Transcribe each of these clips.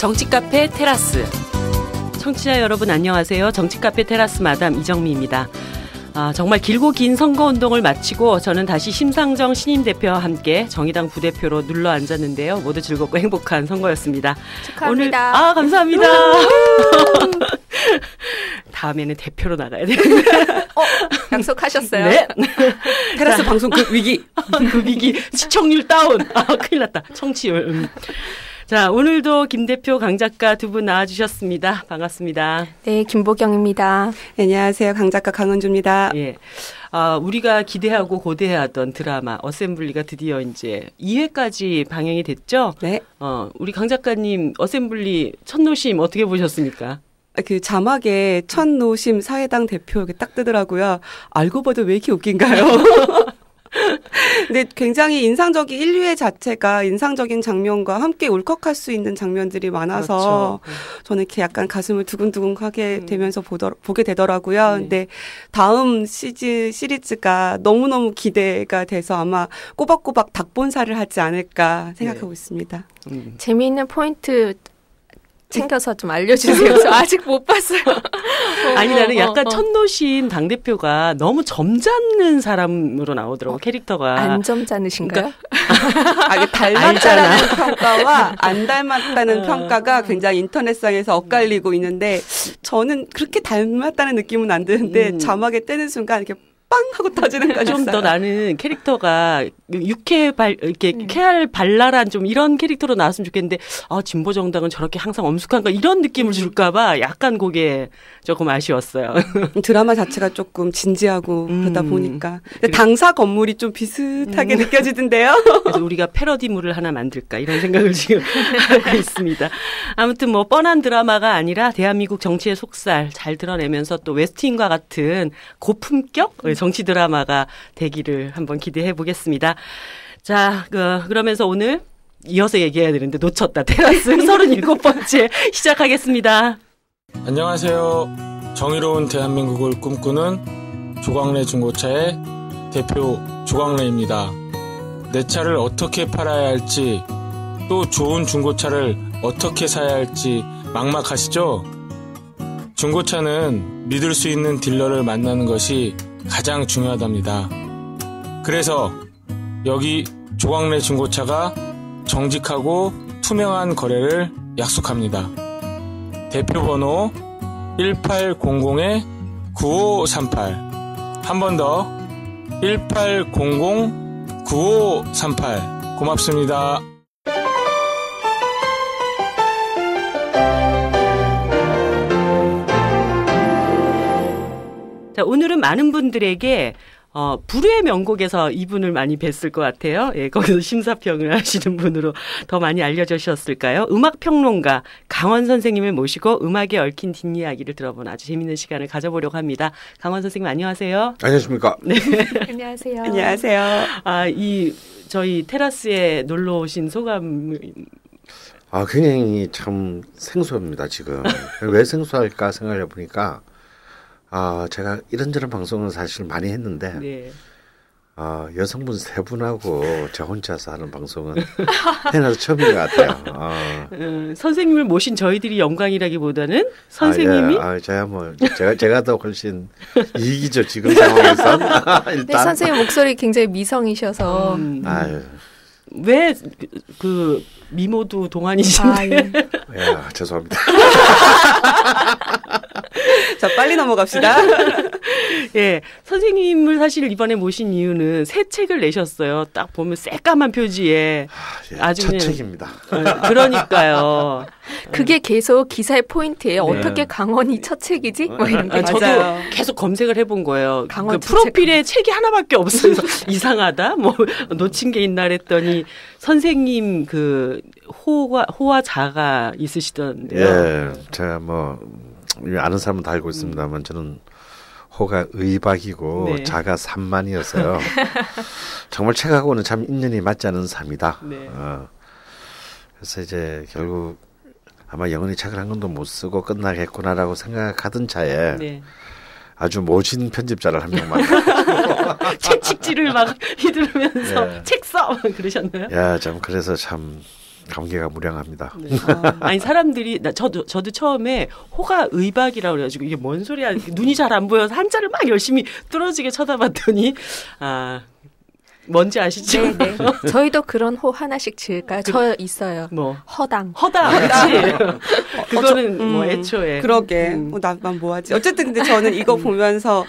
정치카페 테라스. 청취자 여러분 안녕하세요. 정치카페 테라스 마담 이정미입니다. 정말 길고 긴 선거운동을 마치고 저는 다시 심상정 신임 대표와 함께 정의당 부대표로 눌러 앉았는데요. 모두 즐겁고 행복한 선거였습니다. 축하합니다. 오늘, 감사합니다. 다음에는 대표로 나가야 되는데. 약속하셨어요? 네. 테라스 방송 위기. 위기. 시청률 다운. 큰일 났다. 청취율. 자, 오늘도 김 대표, 강 작가 두 분 나와주셨습니다. 반갑습니다. 네, 김보경입니다. 안녕하세요. 강 작가 강은주입니다. 예. 우리가 기대하고 고대하던 드라마 어셈블리가 드디어 이제 2회까지 방영이 됐죠? 네. 우리 강 작가님 어셈블리 첫 노심 어떻게 보셨습니까? 그 자막에 첫 노심 사회당 대표 이렇게 딱 뜨더라고요. 알고 봐도 왜 이렇게 웃긴가요? 근데 굉장히 인상적인 1, 2회 자체가 인상적인 장면과 함께 울컥할 수 있는 장면들이 많아서 그렇죠. 저는 이렇게 약간 가슴을 두근두근하게 되면서 보게 되더라고요. 근데 다음 시리즈가 너무너무 기대가 돼서 아마 꼬박꼬박 닭본사를 하지 않을까 생각하고 있습니다. 재미있는 포인트 챙겨서 좀 알려주세요. 저 아직 못 봤어요. 아니 나는 약간 첫노신 당대표가 너무 점잖는 사람으로 나오더라고 캐릭터가. 안 점잖으신가요? 그러니까, 닮았다라는 평가와 안 닮았다는 평가가 굉장히 인터넷상에서 엇갈리고 있는데 저는 그렇게 닮았다는 느낌은 안 드는데 자막에 뜨는 순간 이렇게 빵 하고 터지는 거 좀 더 나는 캐릭터가 이렇게 쾌활 발랄한 좀 이런 캐릭터로 나왔으면 좋겠는데 진보 정당은 저렇게 항상 엄숙한가 이런 느낌을 줄까봐 약간 그게 조금 아쉬웠어요. 드라마 자체가 조금 진지하고 그러다 보니까 당사 건물이 좀 비슷하게 느껴지던데요. 그래서 우리가 패러디물을 하나 만들까 이런 생각을 지금 하고 있습니다. 아무튼 뭐 뻔한 드라마가 아니라 대한민국 정치의 속살 잘 드러내면서 또 웨스트윙과 같은 고품격 정치 드라마가 되기를 한번 기대해 보겠습니다. 자, 그러면서 오늘 이어서 얘기해야 되는데 놓쳤다. 테라스 37번째 시작하겠습니다. 안녕하세요. 정의로운 대한민국을 꿈꾸는 조광래 중고차의 대표 조광래입니다. 내 차를 어떻게 팔아야 할지 또 좋은 중고차를 어떻게 사야 할지 막막하시죠? 중고차는 믿을 수 있는 딜러를 만나는 것이 가장 중요하답니다. 그래서 여기 조광래 중고차가 정직하고 투명한 거래를 약속합니다. 대표번호 1800-9538 한 번 더 1800-9538 고맙습니다. 자, 오늘은 많은 분들에게 불후의 명곡에서 이분을 많이 뵀을 것 같아요. 예, 거기서 심사평을 하시는 분으로 더 많이 알려주셨을까요? 음악평론가 강원 선생님을 모시고 음악에 얽힌 뒷이야기를 들어보는 아주 재밌는 시간을 가져보려고 합니다. 강원 선생님 안녕하세요. 안녕하십니까. 네. 안녕하세요. 안녕하세요. 저희 테라스에 놀러 오신 소감. 굉장히 참 생소합니다, 지금. 왜 생소할까 생각해 보니까 제가 이런저런 방송은 사실 많이 했는데, 네. 여성분 세 분하고 저 혼자서 하는 방송은 태어나서 처음인 것 같아요. 선생님을 모신 저희들이 영광이라기보다는 선생님이? 제가 더 훨씬 이익이죠, 지금 상황에선. 일단. 네, 선생님 목소리 굉장히 미성이셔서. 왜 미모도 동안이신데? 예, 죄송합니다. 자, 빨리 넘어갑시다. 예, 선생님을 사실 이번에 모신 이유는 새 책을 내셨어요. 딱 보면 새까만 표지에. 아주 첫 책입니다. 그러니까요. 그게 계속 기사의 포인트예요. 네. 어떻게 강원이 첫 책이지? 뭐 이런 게. 저도 계속 검색을 해본 거예요. 강원 프로필에 책이 하나밖에 없어서 이상하다. 뭐 놓친 게 있나 그랬더니 선생님 호와 자가 있으시던데요. 예, 제가 아는 사람은 다 알고 있습니다만 저는 호가 의박이고 네. 자가 산만이어서요. 정말 책하고는 참 인연이 맞지 않은 삶이다. 네. 그래서 이제 결국 아마 영원히 책을 한 권도 못 쓰고 끝나겠구나라고 생각하던 차에 네. 아주 모진 편집자를 한 명 만나가지고 책찍질을 막 휘두르면서 책 써! 그러셨나요? 야, 참 그래서 참 감개가 무량합니다. 네. 아니 사람들이 저도 처음에 호가 의박이라고 그래가지고 이게 뭔 소리야? 눈이 잘 안 보여서 한자를 막 열심히 뚫어지게 쳐다봤더니 뭔지 아시죠? 네. 저희도 그런 호 하나씩 지을까요? 저 있어요. 뭐 허당. 그렇지. 그거는 뭐 애초에. 그러게. 나만 뭐하지? 어쨌든 근데 저는 이거 보면서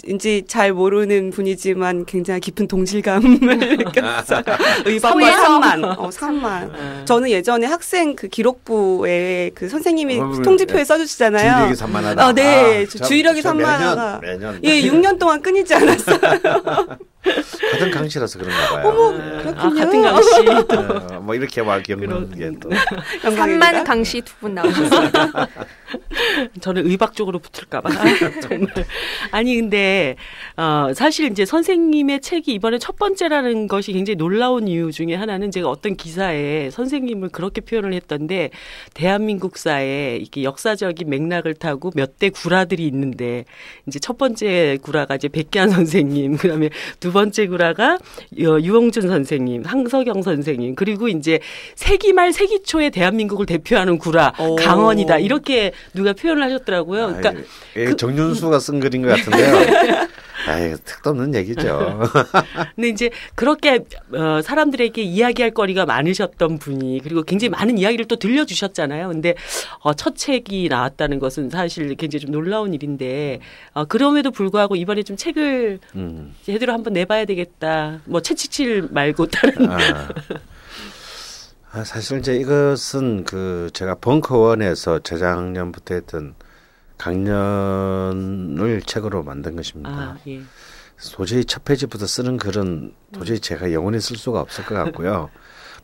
왠지 잘 모르는 분이지만 굉장히 깊은 동질감을 느꼈어요. 의박과 산만. 산만. 저는 예전에 학생 그 기록부에 그 선생님이 통지표에 써주시잖아요. 주의력이 산만하다. 네. 주의력이 산만하다. 매년. 예, 6년 동안 끊이지 않았어요. 같은 강씨라서 그런가 봐요. 어머, 그렇군요. 같은 강씨. 뭐 이렇게 막 겪는 게 또. 산만 강씨 두 분 나오셨습니다. 저는 의박 쪽으로 붙을까봐. 정말. 아니, 근데, 사실 이제 선생님의 책이 이번에 첫 번째라는 것이 굉장히 놀라운 이유 중에 하나는 제가 어떤 기사에 선생님을 그렇게 표현을 했던데, 대한민국사에 이렇게 역사적인 맥락을 타고 몇 대 구라들이 있는데, 이제 첫 번째 구라가 이제 백기환 선생님, 그 다음에 두 번째 구라가 유홍준 선생님, 황석영 선생님, 그리고 이제 세기 말 세기 초에 대한민국을 대표하는 구라, 강원이다. 이렇게 누가 표현을 하셨더라고요. 그러니까 정윤수가 쓴 글인 것 같은데요. 아이, 택도 없는 얘기죠. 근데 이제 그렇게 사람들에게 이야기할 거리가 많으셨던 분이 그리고 굉장히 많은 이야기를 또 들려주셨잖아요. 근데 첫 책이 나왔다는 것은 사실 굉장히 좀 놀라운 일인데 그럼에도 불구하고 이번에 좀 책을 제대로 한번 내봐야 되겠다. 뭐 채찍질 말고 다른. 사실 이제 이것은 제가 벙커원에서 재작년부터 했던 강연을 책으로 만든 것입니다. 예. 도저히 첫 페이지부터 쓰는 글은 도저히 제가 영원히 쓸 수가 없을 것 같고요.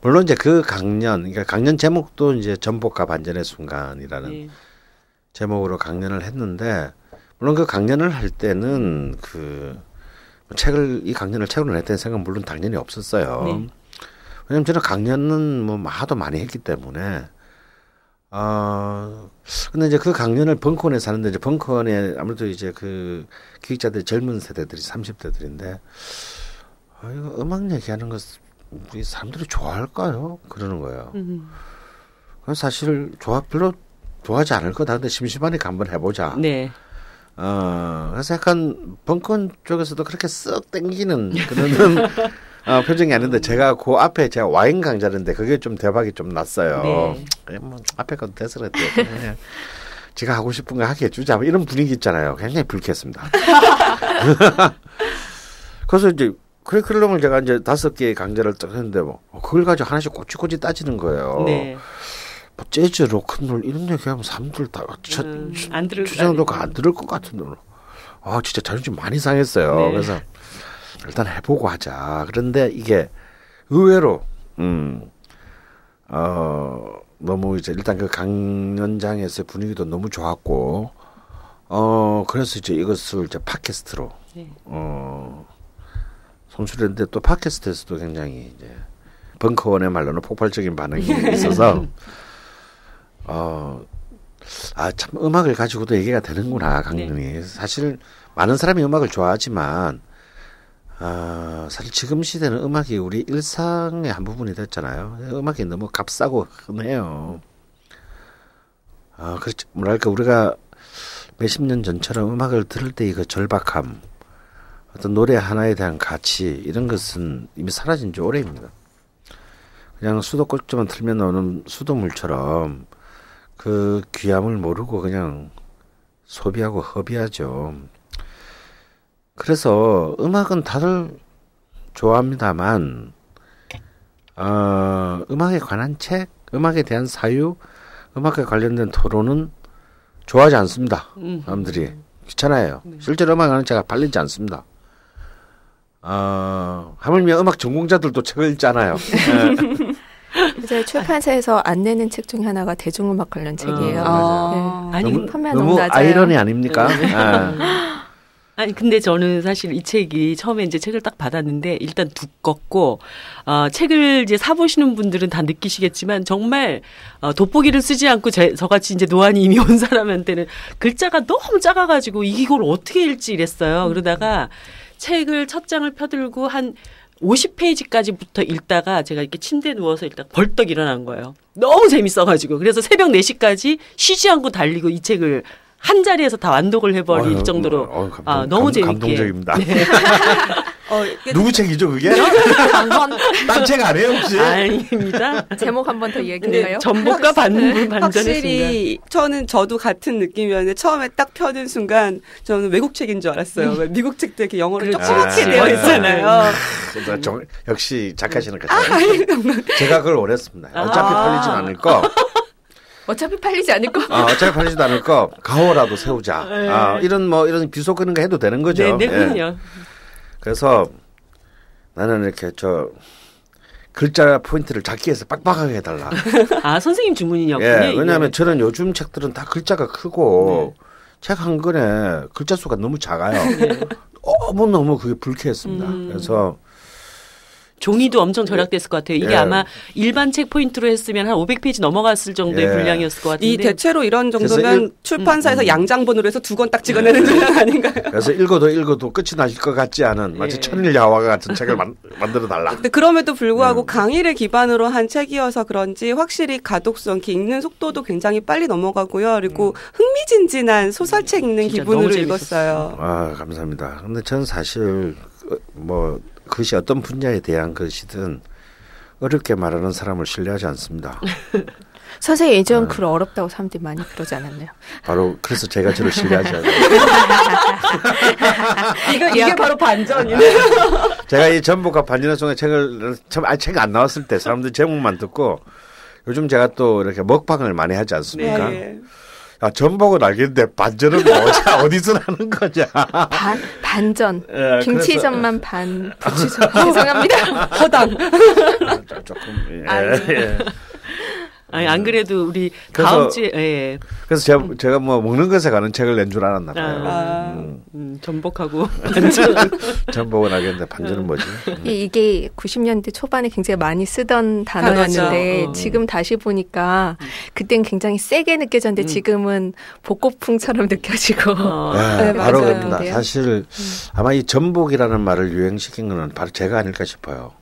물론 이제 그 그러니까 강연 제목도 이제 전복과 반전의 순간이라는 제목으로 강연을 했는데, 물론 그 강연을 할 때는 이 강연을 책으로 냈다는 생각은 물론 당연히 없었어요. 네. 왜냐면 저는 강연은 뭐 하도 많이 했기 때문에. 근데 이제 그 강연을 벙커원에 사는데, 이제 벙커원에 아무래도 이제 그 기획자들 젊은 세대들이 30대들인데, 이거 음악 얘기하는 것 우리 사람들이 좋아할까요? 그러는 거예요. 그래서 사실 별로 좋아하지 않을 거다. 근데 심심하니까 한번 해보자. 네. 그래서 약간 벙커원 쪽에서도 그렇게 쓱 땡기는 그런 표정이 아닌데, 제가 그 앞에 제가 와인 강좌인데 그게 좀 대박이 좀 났어요. 네. 뭐 앞에 것도 돼서 그랬대요. 그냥 제가 하고 싶은 거 하게 해주자. 뭐 이런 분위기 있잖아요. 굉장히 불쾌했습니다. 그래서 이제 커리큘럼을 제가 이제 5개의 강좌를 딱 했는데 그걸 가지고 하나씩 꼬치꼬치 따지는 거예요. 네. 뭐 재즈, 로큰롤 이런 얘기하면 사람들 다 주장도 안 들을 것 같은데, 진짜 자존심 많이 상했어요. 네. 그래서 일단 해보고 하자. 그런데 이게 의외로 너무 이제 일단 그 강연장에서의 분위기도 너무 좋았고, 그래서 이제 이것을 이제 팟캐스트로 송출했는데, 또 팟캐스트에서도 굉장히 이제 벙커원의 말로는 폭발적인 반응이 있어서 참 음악을 가지고도 얘기가 되는구나, 강연이. 네. 사실 많은 사람이 음악을 좋아하지만 사실 지금 시대는 음악이 우리 일상의 한 부분이 됐잖아요. 음악이 너무 값싸고 흔해요. 그렇죠. 뭐랄까, 우리가 몇십 년 전처럼 음악을 들을 때 그 절박함, 어떤 노래 하나에 대한 가치, 이런 것은 이미 사라진 지 오래입니다. 그냥 수도꼭지만 틀면 나오는 수돗물처럼 그 귀함을 모르고 그냥 소비하고 허비하죠. 그래서 음악은 다들 좋아합니다만, 음악에 관한 책, 음악에 대한 사유, 음악에 관련된 토론은 좋아하지 않습니다. 사람들이. 귀찮아요. 실제로 음악하는 제가 팔리지 않습니다. 하물며 음악 전공자들도 책을 읽잖아요. 이제 출판사에서 안 내는 책 중에 하나가 대중음악 관련 책이에요. 네. 아니, 판매가 너무 낮아요. 아이러니 아닙니까? 아니 근데 저는 사실 이 책이 처음에 이제 책을 딱 받았는데 일단 두껍고 책을 이제 사보시는 분들은 다 느끼시겠지만 정말 돋보기를 쓰지 않고 저같이 이제 노안이 이미 온 사람한테는 글자가 너무 작아가지고 이걸 어떻게 읽지 이랬어요. 그러다가 책을 첫 장을 펴들고 한 50페이지까지부터 읽다가 제가 이렇게 침대에 누워서 읽다가 벌떡 일어난 거예요. 너무 재밌어가지고. 그래서 새벽 4시까지 쉬지 않고 달리고 이 책을 한 자리에서 다 완독을 해버릴 정도로 너무 재밌게. 감동적입니다. 네. 누구 책이죠 그게? 딴 책 아니에요 혹시? 아닙니다. 제목 한 번 더 얘기해요. 전복과 반전의 확실히 저도 같은 느낌이었는데 처음에 딱 펴는 순간 저는 외국 책인 줄 알았어요. 미국 책도 이렇게 영어로 조그맣게 되어 있잖아요. 역시 작가시는 같아요. 제가 그걸 원했습니다. 어차피 팔리진 않을 거. 어차피 팔리지 않을 거. 어차피 팔리지도 않을 거. 가오라도 세우자. 이런 비속어는 거 해도 되는 거죠. 네, 그럼요. 예. 그래서 나는 이렇게 글자 포인트를 작게 해서 빡빡하게 해달라. 선생님 주문이었군요. 예, 왜냐하면 저는 요즘 책들은 다 글자가 크고 책 한 권에 글자 수가 너무 작아요. 너무 그게 불쾌했습니다. 그래서 종이도 엄청 절약됐을 것 같아요. 이게 아마 일반 책 포인트로 했으면 한 500페이지 넘어갔을 정도의 분량이었을 것 같은데. 이 대체로 이런 정도면 출판사에서 양장본으로 해서 2권 딱 찍어내는 분량 아닌가요? 그래서 읽어도 끝이 나실 것 같지 않은 마치 천일야화가 같은 책을 만들어달라. 근데 그럼에도 불구하고 강의를 기반으로 한 책이어서 그런지 확실히 가독성, 읽는 속도도 굉장히 빨리 넘어가고요. 그리고 흥미진진한 소설책 읽는 기분으로 읽었어요. 감사합니다. 근데 저는 사실 그것이 어떤 분야에 대한 것이든 어렵게 말하는 사람을 신뢰하지 않습니다. 선생님 예전 글 어렵다고 사람들이 많이 그러지 않았나요? 바로 그래서 제가 저를 신뢰하지 않아요. 이게 바로 반전이네요. 제가 이 전복과 반전의 송의 책을 책 안 나왔을 때 사람들이 제목만 듣고 요즘 제가 또 이렇게 먹방을 많이 하지 않습니까? 네. 전복은 알겠는데 반전은 뭐지? 어디서 나는 거냐? 반전. 예, 김치전만 반, 부추전. 죄송합니다. 허당. 조금. 안 그래도 우리 다음 주에 그래서 제가 먹는 것에 가는 책을 낸 줄 알았나 봐요. 전복하고 반전. 전복은 알겠는데 반전은 뭐지? 이게 90년대 초반에 굉장히 많이 쓰던 단어였는데 지금 다시 보니까 그땐 굉장히 세게 느껴졌는데 지금은 복고풍처럼 느껴지고. 바로 그럽니다. 사실 아마 이 전복이라는 말을 유행시킨 거는 바로 제가 아닐까 싶어요.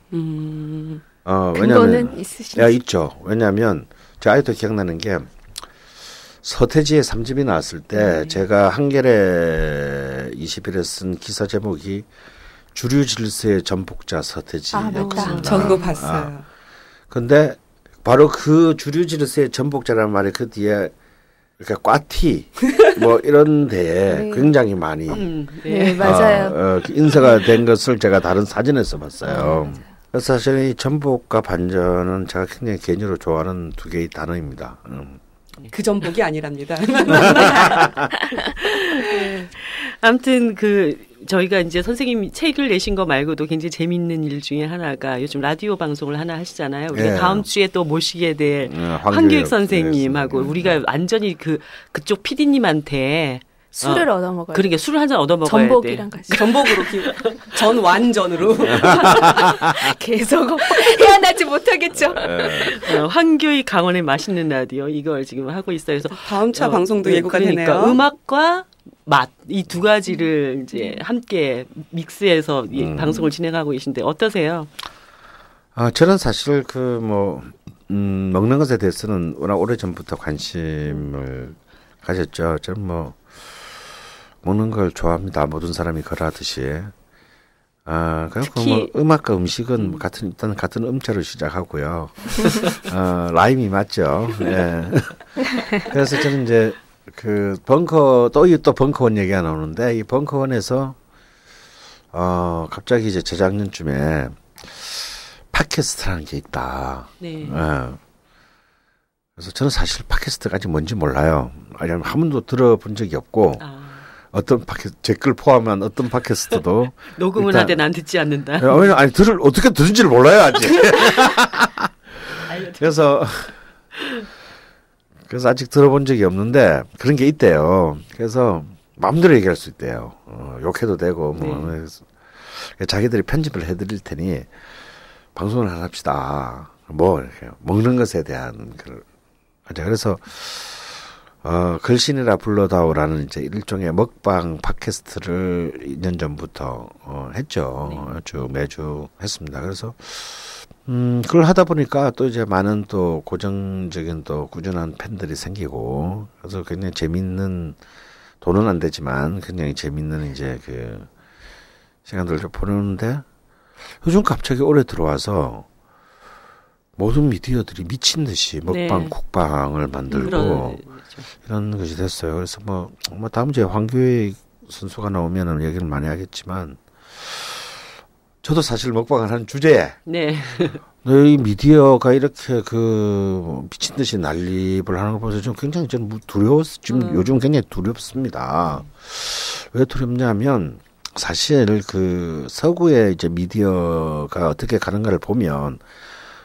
근거는 있으신가요? 있죠. 왜냐하면 제가 아직도 기억나는 게 서태지의 3집이 나왔을 때 제가 한겨레 21에 쓴 기사 제목이 주류 질서의 전복자 서태지였습니다. 저 그거 봤어요. 근데 바로 그 주류 질서의 전복자라는 말이 그 뒤에 이렇게 꽈티 이런 데에 굉장히 많이 맞아요. 인쇄가 된 것을 제가 다른 사진에서 봤어요. 그래서 사실 이 전복과 반전은 제가 굉장히 개인적으로 좋아하는 두 개의 단어입니다. 그 전복이 아니랍니다. 아무튼 저희가 이제 선생님이 책을 내신 거 말고도 굉장히 재밌는 일 중에 하나가 요즘 라디오 방송을 하나 하시잖아요. 우리가 다음 주에 또 모시게 될 황교익 선생님하고 우리가 완전히 그쪽 PD님한테 술을 얻어먹어요. 그러니까 술을 한 잔 얻어먹어야 전복이랑 돼. 같이. 전복으로 전완전으로. 계속 헤어나지 못하겠죠. 황교익 강원의 맛있는 라디오 이걸 지금 하고 있어요. 그래서 다음 차 방송도 예고가 되네요. 음악과 맛 이 두 가지를 이제 함께 믹스해서 방송을 진행하고 계신데 어떠세요? 저는 사실 먹는 것에 대해서는 워낙 오래전부터 관심을 가졌죠. 저는 먹는 걸 좋아합니다. 모든 사람이 그러하듯이. 그리고 음악과 음식은 일단 같은 음자로 시작하고요. 라임이 맞죠. 예. 그래서 저는 이제 또 벙커원 얘기가 나오는데 이 벙커원에서 갑자기 이제 재작년쯤에 팟캐스트라는 게 있다. 네. 그래서 저는 사실 팟캐스트가 아직 뭔지 몰라요. 아니면 한 번도 들어본 적이 없고 어떤 제 글 포함한 어떤 팟캐스트도 녹음은 하되 난 듣지 않는다. 어떻게 듣는지를 몰라요 아직. 그래서 아직 들어본 적이 없는데 그런 게 있대요. 그래서 마음대로 얘기할 수 있대요. 욕해도 되고 자기들이 편집을 해드릴 테니 방송을 하나 합시다. 이렇게 먹는 것에 대한 그래서 걸신이라 불러다오라는 이제 일종의 먹방 팟캐스트를 2년 전부터 했죠. 네. 매주 했습니다. 그래서 그걸 하다 보니까 또 이제 많은 또 고정적인 또 꾸준한 팬들이 생기고 그래서 굉장히 재밌는 돈은 안 되지만 굉장히 재밌는 이제 그 시간들을 보내는데 요즘 갑자기 올해 들어와서 모든 미디어들이 미친 듯이 먹방, 네. 국방을 만들고 이런 것이 됐어요. 그래서 뭐 다음 주에 황교익 선수가 나오면은 얘기를 많이 하겠지만 저도 사실 먹방을 하는 주제에 네. 이 미디어가 이렇게 그 미친 듯이 난립을 하는 걸 보면서 좀 굉장히 좀 두려웠어. 지금 요즘 굉장히 두렵습니다. 왜 두렵냐면 사실 그 서구의 이제 미디어가 어떻게 가는가를 보면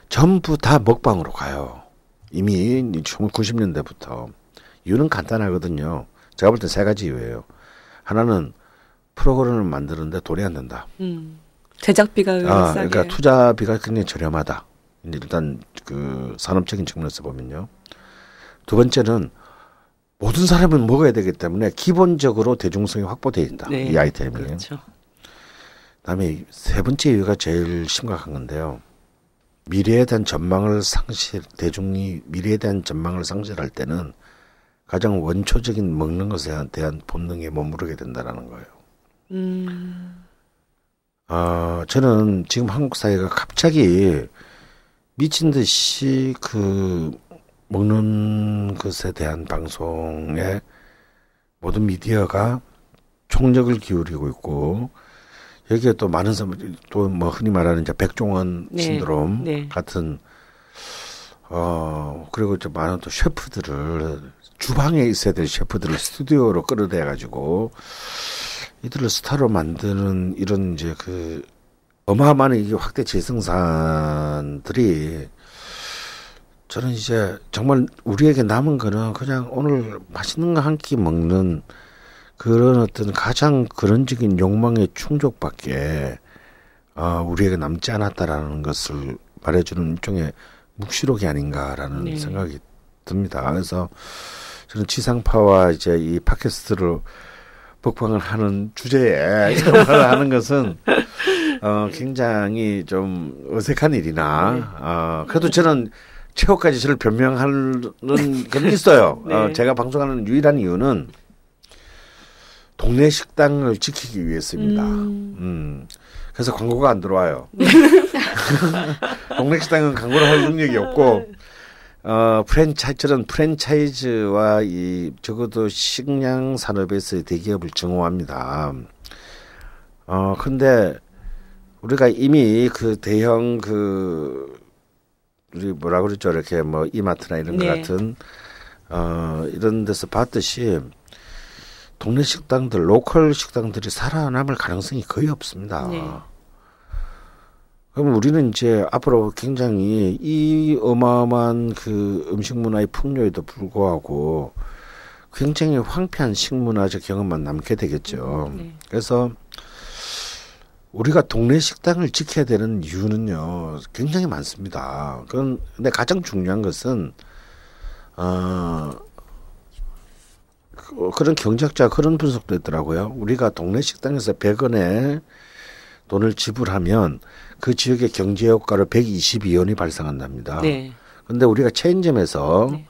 전부 다 먹방으로 가요. 이미 1990년대부터. 이유는 간단하거든요. 제가 볼 땐 3가지 이유예요. 하나는 프로그램을 만드는데 돈이 안 든다. 제작비가 싸게. 그러니까 투자비가 굉장히 저렴하다. 일단 그 산업적인 측면에서 보면요. 두 번째는 모든 사람은 먹어야 되기 때문에 기본적으로 대중성이 확보되어 있다. 네. 이 아이템이. 그렇죠. 그다음에 3번째 이유가 제일 심각한 건데요. 미래에 대한 전망을 대중이 미래에 대한 전망을 상실할 때는 가장 원초적인 먹는 것에 대한 본능에 머무르게 된다는 거예요. 저는 지금 한국 사회가 갑자기 미친 듯이 그 먹는 것에 대한 방송에 모든 미디어가 총력을 기울이고 있고 여기에 또 많은 사람들이 또 뭐 흔히 말하는 이제 백종원 네. 신드롬 네. 같은 그리고 또 많은 또 셰프들을 주방에 있어야 될 셰프들을 스튜디오로 끌어내 가지고 이들을 스타로 만드는 이런 이제 그 어마어마한 이게 확대 재생산들이 저는 이제 정말 우리에게 남은 거는 그냥 오늘 맛있는 거 한 끼 먹는 그런 어떤 가장 근원적인 욕망의 충족밖에 우리에게 남지 않았다라는 것을 말해주는 일종의 묵시록이 아닌가라는 네. 생각이 듭니다. 그래서 저는 지상파와 이제 이 팟캐스트를 먹방을 하는 주제에 이런 말을 하는 것은 굉장히 좀 어색한 일이나 그래도 저는 최후까지 저를 변명하는 건 있어요. 네. 제가 방송하는 유일한 이유는 동네 식당을 지키기 위해서입니다. 그래서 광고가 안 들어와요. 동네 식당은 광고를 할 능력이 없고 저는 프랜차이즈와 적어도 식량 산업에서의 대기업을 증오합니다. 근데 우리가 이미 그 대형 우리 뭐라 그랬죠? 이렇게 뭐 이마트나 이런 네. 것 같은 이런 데서 봤듯이 동네 식당들, 로컬 식당들이 살아남을 가능성이 거의 없습니다. 네. 그럼 우리는 이제 앞으로 굉장히 이 어마어마한 그 음식 문화의 풍요에도 불구하고 굉장히 황폐한 식문화적 경험만 남게 되겠죠. 네. 그래서 우리가 동네 식당을 지켜야 되는 이유는요, 굉장히 많습니다. 근데 가장 중요한 것은, 그런 경제학자 그런 분석도 있더라고요. 우리가 동네 식당에서 100원에 돈을 지불하면 그 지역의 경제 효과로 122원이 발생한답니다. 네. 근데 우리가 체인점에서 네.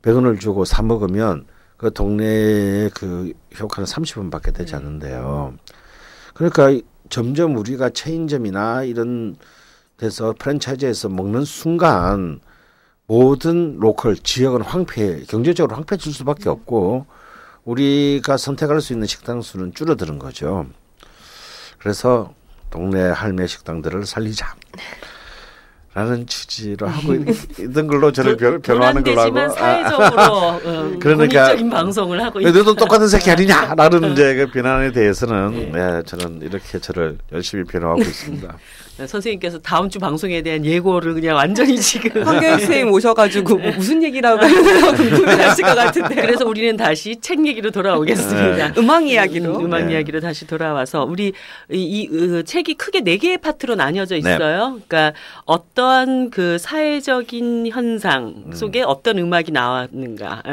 100원을 주고 사 먹으면 그 동네의 그 효과는 30원밖에 되지 않는데요. 그러니까 점점 우리가 체인점이나 이런 데서 프랜차이즈에서 먹는 순간 모든 로컬 지역은 경제적으로 황폐해질 수밖에 없고 우리가 선택할 수 있는 식당 수는 줄어드는 거죠. 그래서 동네 할매 식당들을 살리자. 라는 취지로 하고 있던 걸로 저를 변호하는 걸로 하고. 사회적으로 그러니까 공익적인 방송을 하고 있다. 너도 똑같은 새끼 아니냐라는 이제 그 비난에 대해서는 네, 저는 이렇게 저를 열심히 변호하고 있습니다. 선생님께서 다음 주 방송에 대한 예고를 그냥 완전히 지금 황교익 선생님 오셔가지고 뭐 무슨 얘기라고 궁금해하실 것 같은데. 그래서 우리는 다시 책 얘기로 돌아오겠습니다. 음악 이야기로. 음악 이야기로 다시 돌아와서 우리 이 책이 크게 4개의 파트로 나뉘어져 있어요. 네. 그러니까 어떤 어떠한 그 사회적인 현상 속에 어떤 음악이 나왔는가,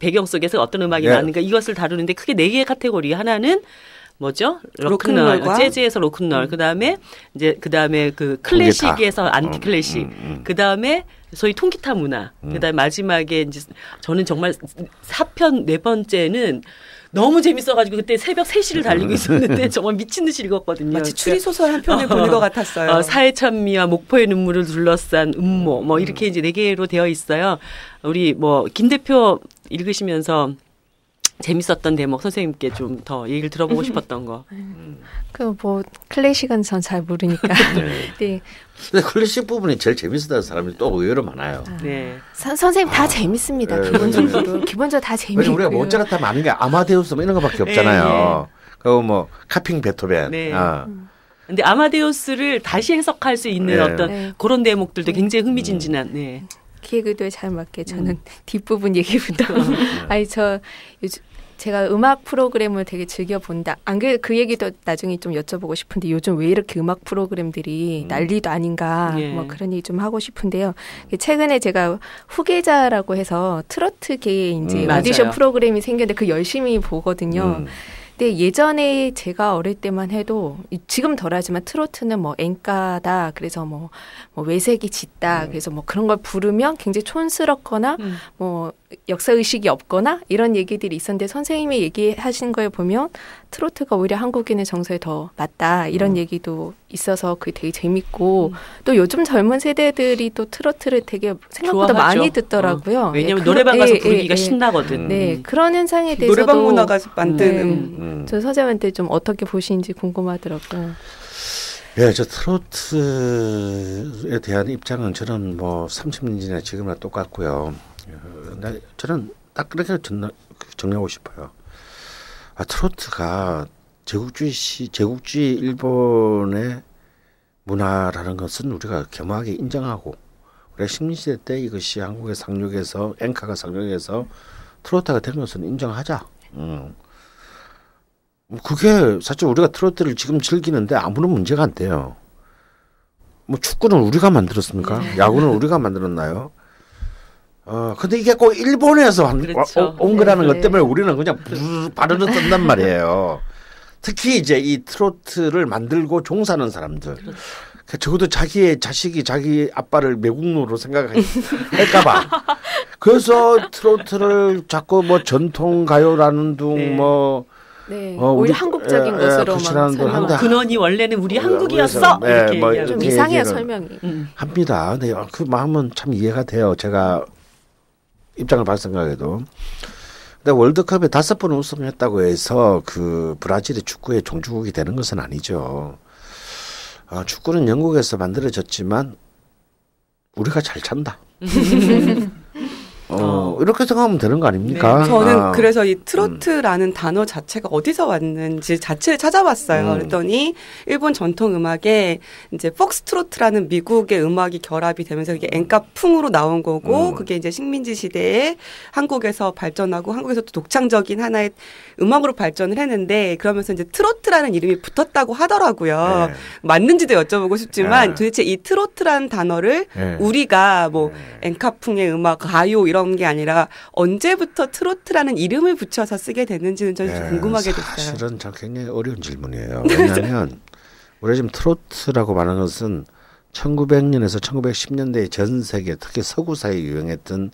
배경 속에서 어떤 음악이 나왔는가 이것을 다루는데 크게 4개의 카테고리. 하나는 뭐죠? 로큰롤, 재즈에서 로큰롤. 그다음에 그 클래식에서 안티 클래식. 그다음에 소위 통기타 문화. 그다음에 마지막에 이제 저는 정말 4편 4번째는 너무 재밌어가지고 그때 새벽 3시를 달리고 있었는데 정말 미친 듯이 읽었거든요. 마치 추리소설 한 편을 보는 것 같았어요. 사회 찬미와 목포의 눈물을 둘러싼 음모 뭐 이렇게 이제 4개로 되어 있어요. 우리 뭐 김 대표 읽으시면서 재밌었던 대목 선생님께 좀 더 얘기를 들어보고 싶었던 거. 그 뭐 클래식은 전 잘 모르니까. 네. 근데 클래식 부분이 제일 재밌었다는 사람이 또 의외로 많아요. 네. 선생님 다 재밌습니다. 기본적으로 다 재밌고요. 우리가 모차르트 하면 아는 게 아마데우스 뭐 이런 거밖에 없잖아요. 그리고 뭐 카핑 베토벤. 네. 근데 아마데우스를 다시 해석할 수 있는 어떤 그런 대목들도 굉장히 흥미진진한. 네. 기획의도에 잘 맞게 저는 뒷부분 얘기부터. 아니 저 요즘 제가 음악 프로그램을 되게 즐겨 본다. 안 그래도 그 얘기도 나중에 좀 여쭤보고 싶은데 요즘 왜 이렇게 음악 프로그램들이 난리도 아닌가 뭐 그런 얘기 좀 하고 싶은데요. 최근에 제가 후계자라고 해서 트로트계에 이제 오디션 프로그램이 생겼는데 그 열심히 보거든요. 근데 예전에 제가 어릴 때만 해도 지금 덜하지만 트로트는 뭐 엔카다 그래서 뭐 외색이 짙다 그래서 뭐 그런 걸 부르면 굉장히 촌스럽거나 뭐 역사 의식이 없거나 이런 얘기들이 있었는데 선생님이 얘기하신 거에 보면 트로트가 오히려 한국인의 정서에 더 맞다 이런 얘기도 있어서 그게 되게 재밌고 또 요즘 젊은 세대들이 또 트로트를 되게 생각보다 좋아하죠. 많이 듣더라고요. 왜냐하면 노래방 가서 부르기가 신나거든. 네 그런 현상에 대해서도 노래방 문화가 만든 저 서재한테 좀 어떻게 보시는지 궁금하더라고요. 예, 저 트로트에 대한 입장은 저는 뭐 30년 전에 지금이나 똑같고요. 저는 딱 그렇게 정리하고 싶어요. 트로트가 제국주의 일본의 문화라는 것은 우리가 겸허하게 인정하고 우리가 식민시대 때 이것이 한국에 상륙해서 엔카가 상륙해서 트로트가 된 것은 인정하자. 그게 사실 우리가 트로트를 지금 즐기는데 아무런 문제가 안 돼요. 뭐 축구는 우리가 만들었습니까? 야구는 우리가 만들었나요? 근데 이게 꼭 일본에서 온 거라는 것 때문에 우리는 그냥 바르르 뜬단 말이에요. 특히 이제 이 트로트를 만들고 종사하는 사람들. 적어도 자기의 자식이 자기 아빠를 매국노로 생각할까봐. 그래서 트로트를 자꾸 뭐 전통가요라는 둥 뭐 우리 한국적인 것으로 설명. 근원이 원래는 우리 한국이었어. 이렇게 뭐 좀 이상해요 설명이. 합니다. 네, 그 마음은 참 이해가 돼요. 제가 입장을 발 생각해도. 근데 월드컵에 5번 우승했다고 해서 그 브라질의 축구의 종주국이 되는 것은 아니죠. 축구는 영국에서 만들어졌지만 우리가 잘 찬다. 이렇게 생각하면 되는 거 아닙니까? 네. 저는 그래서 이 트로트라는 단어 자체가 어디서 왔는지 자체를 찾아봤어요. 그랬더니 일본 전통 음악에 이제 폭스트로트라는 미국의 음악이 결합이 되면서 이게 엔카풍으로 나온 거고 그게 이제 식민지 시대에 한국에서 발전하고 한국에서 또 독창적인 하나의 음악으로 발전을 했는데 그러면서 이제 트로트라는 이름이 붙었다고 하더라고요. 맞는지도 여쭤보고 싶지만 도대체 이 트로트라는 단어를 우리가 뭐 엔카풍의 음악, 가요 이런 게 아니라 언제부터 트로트라는 이름을 붙여서 쓰게 됐는지는 저는 좀 궁금하게 됐어요. 사실은 참 굉장히 어려운 질문이에요. 왜냐하면 우리가 지금 트로트라고 말하는 것은 1900년에서 1910년대 전 세계 특히 서구사에 유행했던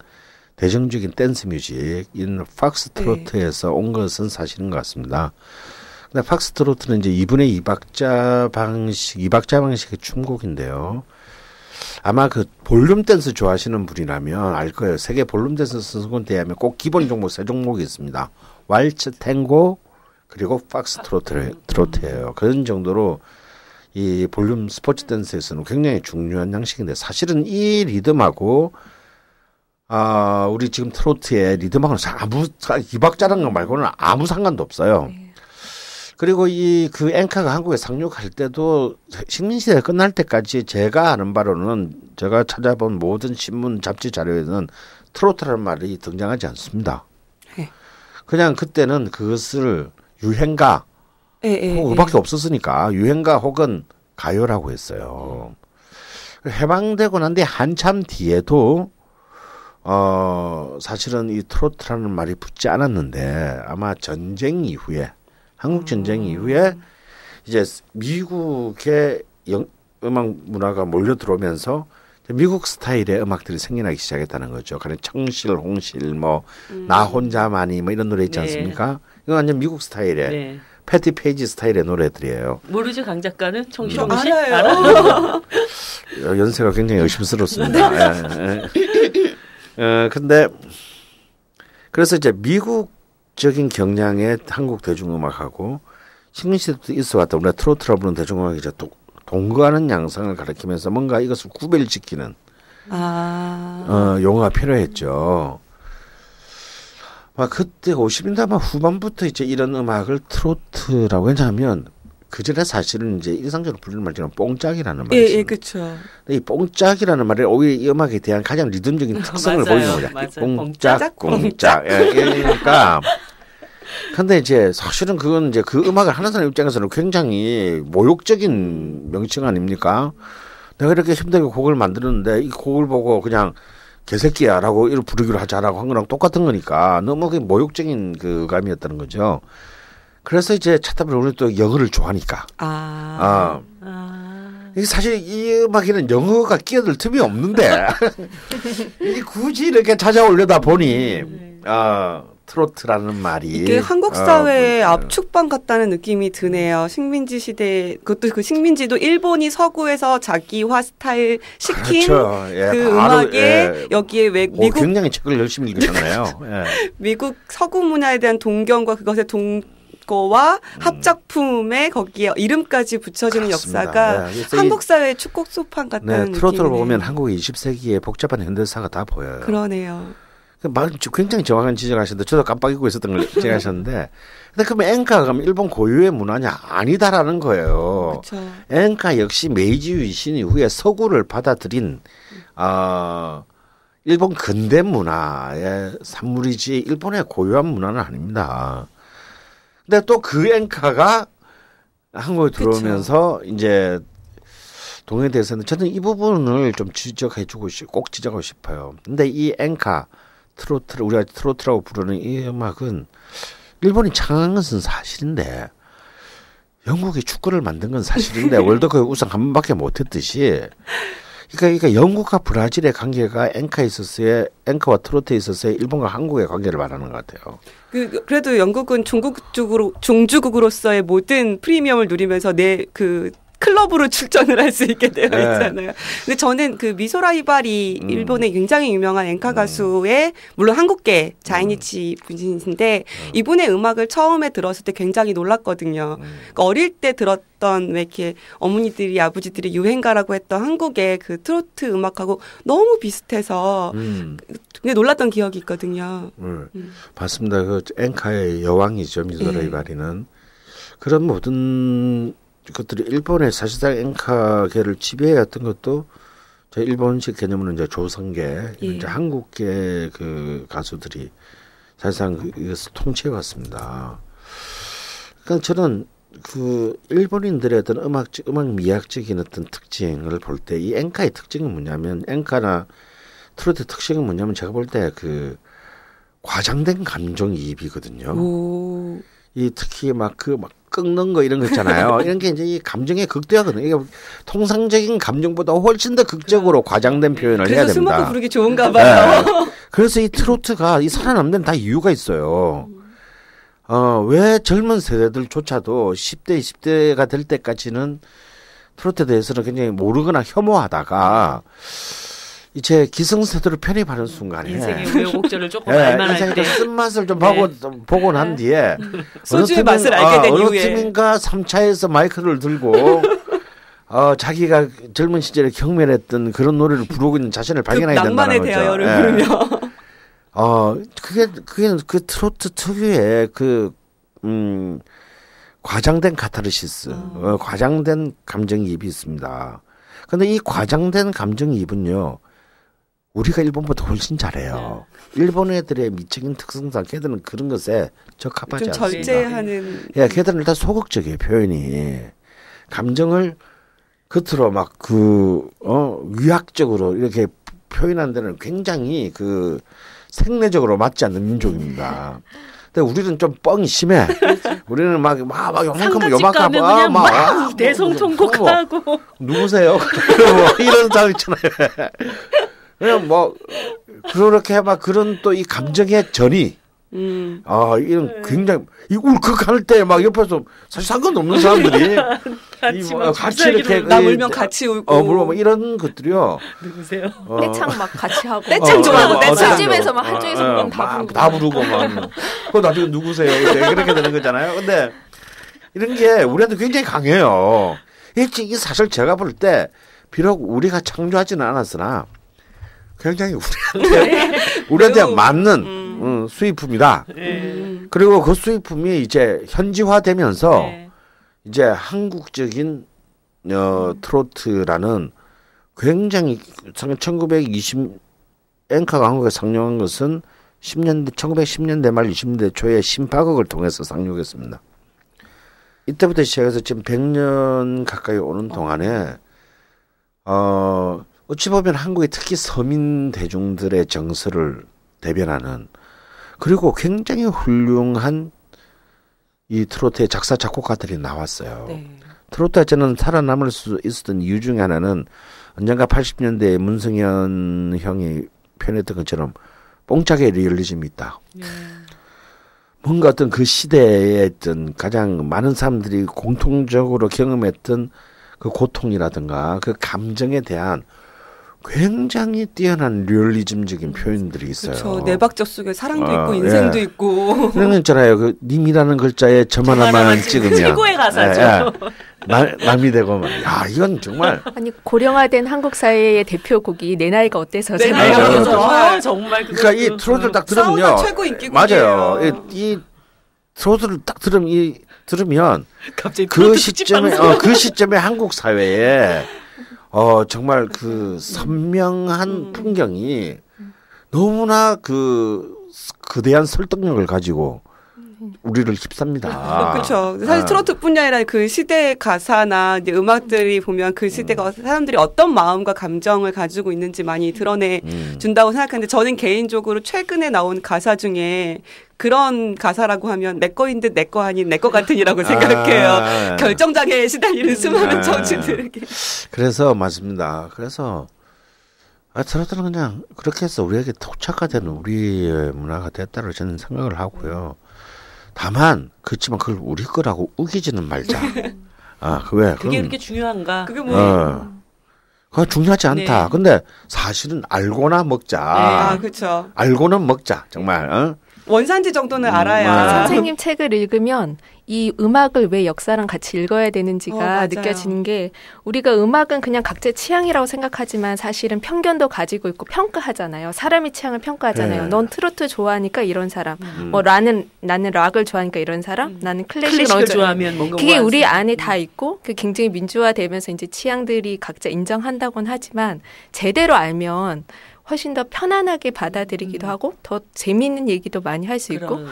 대중적인 댄스 뮤직인 팍스트로트에서 온 것은 사실인 것 같습니다. 근데 팍스트로트는 이제 2분의 2박자 방식의 춤곡인데요. 아마 그 볼륨 댄스 좋아하시는 분이라면 알 거예요. 세계 볼륨 댄스 선수권 대회하면 꼭 기본 종목 3종목이 있습니다. 왈츠, 탱고 그리고 팍스트로트예요. 그런 정도로 이 볼륨 스포츠 댄스에서는 굉장히 중요한 양식인데 사실은 이 리듬하고 우리 지금 트로트의 리듬하고는 아무 2박자라는 거 말고는 아무 상관도 없어요. 그리고 그 엔카가 한국에 상륙할 때도 식민시대가 끝날 때까지 제가 아는 바로는 제가 찾아본 모든 신문 잡지 자료에는 트로트라는 말이 등장하지 않습니다. 그냥 그때는 그것을 유행가 그밖에 없었으니까 유행가 혹은 가요라고 했어요. 해방되고 난 뒤에 한참 뒤에도 사실은 이 트로트라는 말이 붙지 않았는데 아마 전쟁 이후에 한국 전쟁 이후에 이제 미국의 음악 문화가 몰려 들어오면서 미국 스타일의 음악들이 생겨나기 시작했다는 거죠. 그래 청실, 홍실, 뭐 나 혼자만이 뭐 이런 노래 있지 않습니까? 이거 완전 미국 스타일의 패티 페이지 스타일의 노래들이에요. 모르죠, 강 작가는 청실, 홍실? 알아요. 연세가 굉장히 의심스럽습니다. 근데 그래서 이제 미국적인 경향의 한국 대중음악하고 식민시대도 있어왔다. 우리가 트로트라 부르는 대중음악이 이제 또 동거하는 양상을 가리키면서 뭔가 이것을 구별지키는 용어가 필요했죠. 그때 50년대 아마 후반부터 이제 이런 음악을 트로트라고 했냐면 그 전에 사실은 이제 일상적으로 부르는 말처럼 뽕짝이라는 말이 있습니다. 예, 그렇죠. 이 뽕짝이라는 말이 오히려 이 음악에 대한 가장 리듬적인 특성을 보이는 거죠. 뽕짝, 뽕짝. 그러니까. 근데 이제 사실은 그건 이제 그 음악을 하는 사람 입장에서는 굉장히 모욕적인 명칭 아닙니까? 내가 이렇게 힘들게 곡을 만드는데 이 곡을 보고 그냥 개새끼야라고 이렇게 부르기로 하자라고 한 거랑 똑같은 거니까 너무 그 모욕적인 그 감이었다는 거죠. 그래서 이제 찾다 보면 우리 또 영어를 좋아하니까. 이게 사실 이 음악에는 영어가 끼어들 틈이 없는데 굳이 이렇게 찾아오려다 보니 트로트라는 말이 이게 한국 사회의 압축방 같다는 느낌이 드네요. 식민지 시대 그것도 그 식민지도 일본이 서구에서 자기화 스타일 시킨 그렇죠. 그 음악에 여기에 미국 굉장히 책을 열심히 읽으셨네요. 미국 서구 문화에 대한 동경과 그것의 동거와 합작품에 거기에 이름까지 붙여지는 그렇습니다. 역사가 한국 사회의 축곡 소판 같다는 느낌이네요. 트로트를 보면 한국의 20세기의 복잡한 현대사가 다 보여요. 그러네요. 굉장히 정확한 지적하셨는데 저도 깜빡 잊고 있었던 걸 지적하셨는데 근데 그럼 엔카가 그럼 일본 고유의 문화냐? 아니다라는 거예요. 그렇죠. 엔카 역시 메이지 유신 이후에 서구를 받아들인 일본 근대 문화의 산물이지 일본의 고유한 문화는 아닙니다. 근데 또 그 엔카가 한국에 들어오면서 그렇죠. 이제 동해에 대해서는 저는 이 부분을 좀 꼭 지적하고 싶어요. 근데 이 엔카 트로트를 우리가 트로트라고 부르는 이 음악은 일본이 창안한 것은 사실인데 영국이 축구를 만든 건 사실인데 월드컵 우승 한 번밖에 못했듯이 그러니까 영국과 브라질의 관계가 엔카와 트로트에 있어서의 일본과 한국의 관계를 말하는 것 같아요. 그래도 영국은 종주국으로서의 모든 프리미엄을 누리면서 클럽으로 출전을 할 수 있게 되어 있잖아요. 근데 저는 그 미소라 히바리 일본의 굉장히 유명한 엔카 가수의 물론 한국계 자이니치 분이신데 이분의 음악을 처음에 들었을 때 굉장히 놀랐거든요. 그러니까 어릴 때 들었던 왜 이렇게 어머니들이 아버지들이 유행가라고 했던 한국의 그 트로트 음악하고 너무 비슷해서 굉장히 놀랐던 기억이 있거든요. 맞습니다. 그 엔카의 여왕이죠 미소라 히바리는 그런 모든 그것들이 일본의 사실상 엔카계를 지배해왔던 것도 일본식 개념으로 이제 조선계, 이제 한국계 그 가수들이 사실상 이것을 통치해왔습니다. 그러니까 저는 그 일본인들의 어떤 음악 미학적인 어떤 특징을 볼 때 이 엔카의 특징은 뭐냐면 엔카나 트로트의 특징은 뭐냐면 제가 볼 때 그 과장된 감정이입이거든요. 이 특히 막 꺾는 거 이런 거 있잖아요. 이런 게 이제 이 감정의 극대화거든요. 이게 통상적인 감정보다 훨씬 더 극적으로 과장된 표현을 해야 됩니다. 그래서 스모크 부르기 좋은가 봐요. 그래서 이 트로트가 이 살아남는 데는 다 이유가 있어요. 왜 젊은 세대들조차도 10대, 20대가 될 때까지는 트로트에 대해서는 굉장히 모르거나 혐오하다가 이제 기성세대로 편입하는 순간에 인생의 우여곡절을 조금 알만할 때 쓴맛을 좀 보고 난 뒤에 소주의 맛을 알게 된 어느 이후에 팀인가 3차에서 마이크를 들고 자기가 젊은 시절에 경멸했던 그런 노래를 부르고 있는 자신을 발견하게 된다는 거죠. 낭만의 대하여를 부르며 그게 그 트로트 특유의 과장된 카타르시스, 과장된 감정이입이 있습니다. 그런데 이 과장된 감정이입은요. 우리가 일본보다 훨씬 잘해요. 일본 애들의 미적인 특성상 걔들은 그런 것에 적합하지 않습니다. 절제하는. 걔들은 일단 소극적이에요. 표현이. 감정을 겉으로 막 위학적으로 이렇게 표현한 데는 굉장히 그 생내적으로 맞지 않는 민족입니다. 근데 우리는 좀 뻥이 심해. 우리는 막 요만큼 막 대성통곡하고 누구세요? 이런 사람 있잖아요. 그냥 뭐 그렇게 막 그런 또 이 감정의 전이 이런 굉장히 이 울컥할 때 막 옆에서 사실 상관없는 사람들이 같이 이렇게 나 물면 같이 울고 물면 이런 것들이요. 누구세요? 떼창 막 같이 하고 떼창 좋아하고 떼창 집에서 막 한쪽에서 다 부르고 막 그 나중에 누구세요? 이렇게 되는 거잖아요. 근데 이런 게 우리한테 굉장히 강해요. 이 사실 제가 볼 때 비록 우리가 창조하지는 않았으나 굉장히 우리한테 맞는 수입품이다. 그리고 그 수입품이 이제 현지화되면서 이제 한국적인 트로트라는 굉장히 1920 엔카가 한국에 상륙한 것은 1910년대 말 20년대 초에 신파극을 통해서 상륙했습니다. 이때부터 시작해서 지금 100년 가까이 오는 동안에 어찌 보면 한국의 특히 서민 대중들의 정서를 대변하는 그리고 굉장히 훌륭한 이 트로트의 작사 작곡가들이 나왔어요. 네. 트로트가 저는 살아남을 수 있었던 이유 중에 하나는 언젠가 80년대에 문성현 형이 표현했던 것처럼 뽕짝의 리얼리즘이 있다. 뭔가 어떤 그 시대에 어떤 가장 많은 사람들이 공통적으로 경험했던 그 고통이라든가 그 감정에 대한 굉장히 뛰어난 리얼리즘적인 표현들이 있어요. 그렇죠. 내박적 속에 사랑도 있고 인생도 있고. 그런 거 있잖아요. 그 님이라는 글자에 점 하나만 찍으면 최고의 가사죠. 남이 되고 야 이건 정말 아니 고령화된 한국 사회의 대표곡이 내 나이가 어때서 내 나이가 어때서 정말 그러니까 이 트로트를 딱 들으면요. 최고 인기곡이에요. 맞아요. 이 트로트를 딱 들으면 갑자기 그 시점에 한국 사회에 정말 그 선명한 풍경이 너무나 그대한 설득력을 가지고 우리를 휩쌉니다. 그렇죠. 사실 트로트뿐이 아니라 그 시대의 가사나 이제 음악들이 보면 그 시대가 사람들이 어떤 마음과 감정을 가지고 있는지 많이 드러내 준다고 생각하는데 저는 개인적으로 최근에 나온 가사 중에 그런 가사라고 하면 내 거인 듯 내 거 아닌 내 거 같은이라고 생각해요. 결정장애에 시달리는 수많은 정치들에게. 그래서 맞습니다. 그래서 트로트는 그냥 그렇게 해서 우리에게 토착화되는 우리의 문화가 됐다고 저는 생각을 하고요. 다만 그렇지만 그걸 우리 거라고 우기지는 말자. 왜? 그게 그렇게 중요한가? 그게 뭐? 그거 중요하지 않다. 근데 사실은 알고나 먹자. 그렇죠. 알고는 먹자. 정말. 원산지 정도는 알아야. 선생님 책을 읽으면 이 음악을 왜 역사랑 같이 읽어야 되는지가 느껴지는 게 우리가 음악은 그냥 각자의 취향이라고 생각하지만 사실은 편견도 가지고 있고 평가하잖아요. 사람의 취향을 평가하잖아요. 넌 트로트 좋아하니까 이런 사람. 나는 락을 좋아하니까 이런 사람. 나는 클래식을 좋아하면 뭔가 그게 우리 안에 다 있고 그 굉장히 민주화되면서 이제 취향들이 각자 인정한다고는 하지만 제대로 알면 훨씬 더 편안하게 받아들이기도 하고 더 재미있는 얘기도 많이 할 수 있고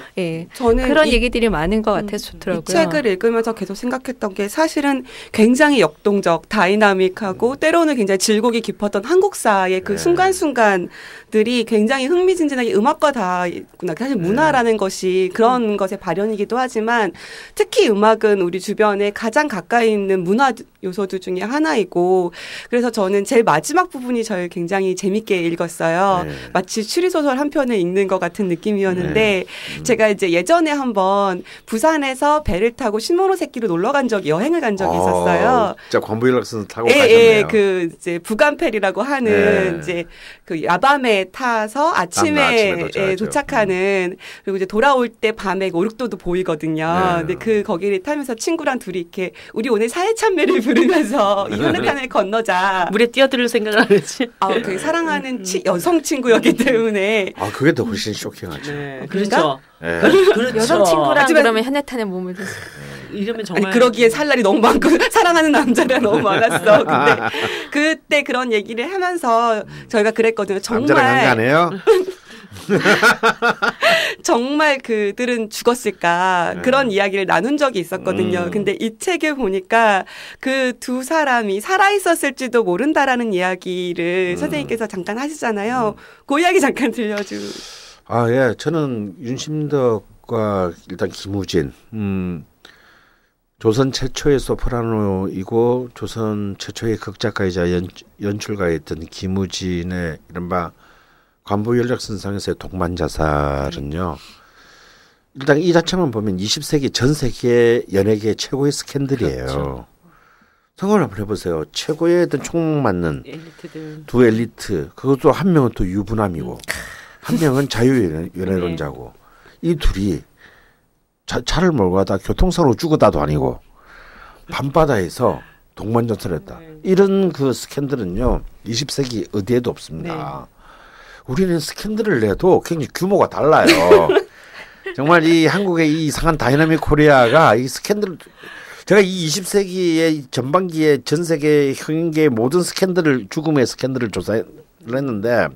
저는 그런 얘기들이 많은 것 같아서 좋더라고요. 이 책을 읽으면서 계속 생각했던 게 사실은 굉장히 역동적, 다이나믹하고 때로는 굉장히 질곡이 깊었던 한국사의 그 순간순간들이 굉장히 흥미진진하게 음악과 다 있구나. 사실 문화라는 것이 그런 것의 발현이기도 하지만 특히 음악은 우리 주변에 가장 가까이 있는 문화 요소들 중에 하나이고 그래서 저는 제일 마지막 부분이 저를 굉장히 재밌게 읽었어요. 마치 추리소설 한 편을 읽는 것 같은 느낌이었는데 제가 이제 예전에 한번 부산에서 배를 타고 신모노세키로 여행을 간 적이 있었어요. 진짜 관부일락선 타고 가셨네요. 그 이제 부간페리라고 하는 이제 그 야밤에 타서 아침에 도착하는 그리고 이제 돌아올 때 밤에 오륙도도 보이거든요. 근데 그 거기를 타면서 친구랑 둘이 이렇게 우리 오늘 사회참배를 부르면서 이 현해탄을 건너자. 물에 뛰어들 생각을 안 했지. 그 사랑하는 여성 친구였기 때문에. 그게 더 훨씬 쇼킹하죠. 그렇죠. 그렇죠. 여성 친구랑 그러면 현해탄에 몸을 이러면 정말 그러기에 살 날이 너무 많고 사랑하는 남자가 너무 많았어. 근데 그때 그런 얘기를 하면서 저희가 그랬거든요. 정말 남자랑 한가네요. 정말 그들은 죽었을까 그런 이야기를 나눈 적이 있었거든요. 근데 이 책에 보니까 그 두 사람이 살아있었을지도 모른다라는 이야기를 선생님께서 잠깐 하시잖아요. 그 이야기 잠깐 들려주. 예. 저는 윤심덕과 일단 김우진, 조선 최초의 소프라노이고 조선 최초의 극작가이자 연출가였던 김우진의 이른바 관부연락선상에서의 동반자살은요. 일단 이 자체만 보면 20세기 전 세계 연예계 최고의 스캔들이에요. 그렇죠. 생각을 한번 해보세요. 최고의 어떤 총 맞는 엘리트들. 두 엘리트. 그것도 한 명은 또 유부남이고 한 명은 자유연애론자고 이 둘이 차를 몰고 가다 교통사고로 죽었다도 아니고 밤바다에서 동반자살했다. 이런 그 스캔들은요. 20세기 어디에도 없습니다. 우리는 스캔들을 내도 굉장히 규모가 달라요. 정말 이 한국의 이 이상한 다이나믹 코리아가 이 스캔들 제가 이 20세기의 전반기에 전 세계 흥행계의 모든 스캔들을 죽음의 스캔들을 조사를 했는데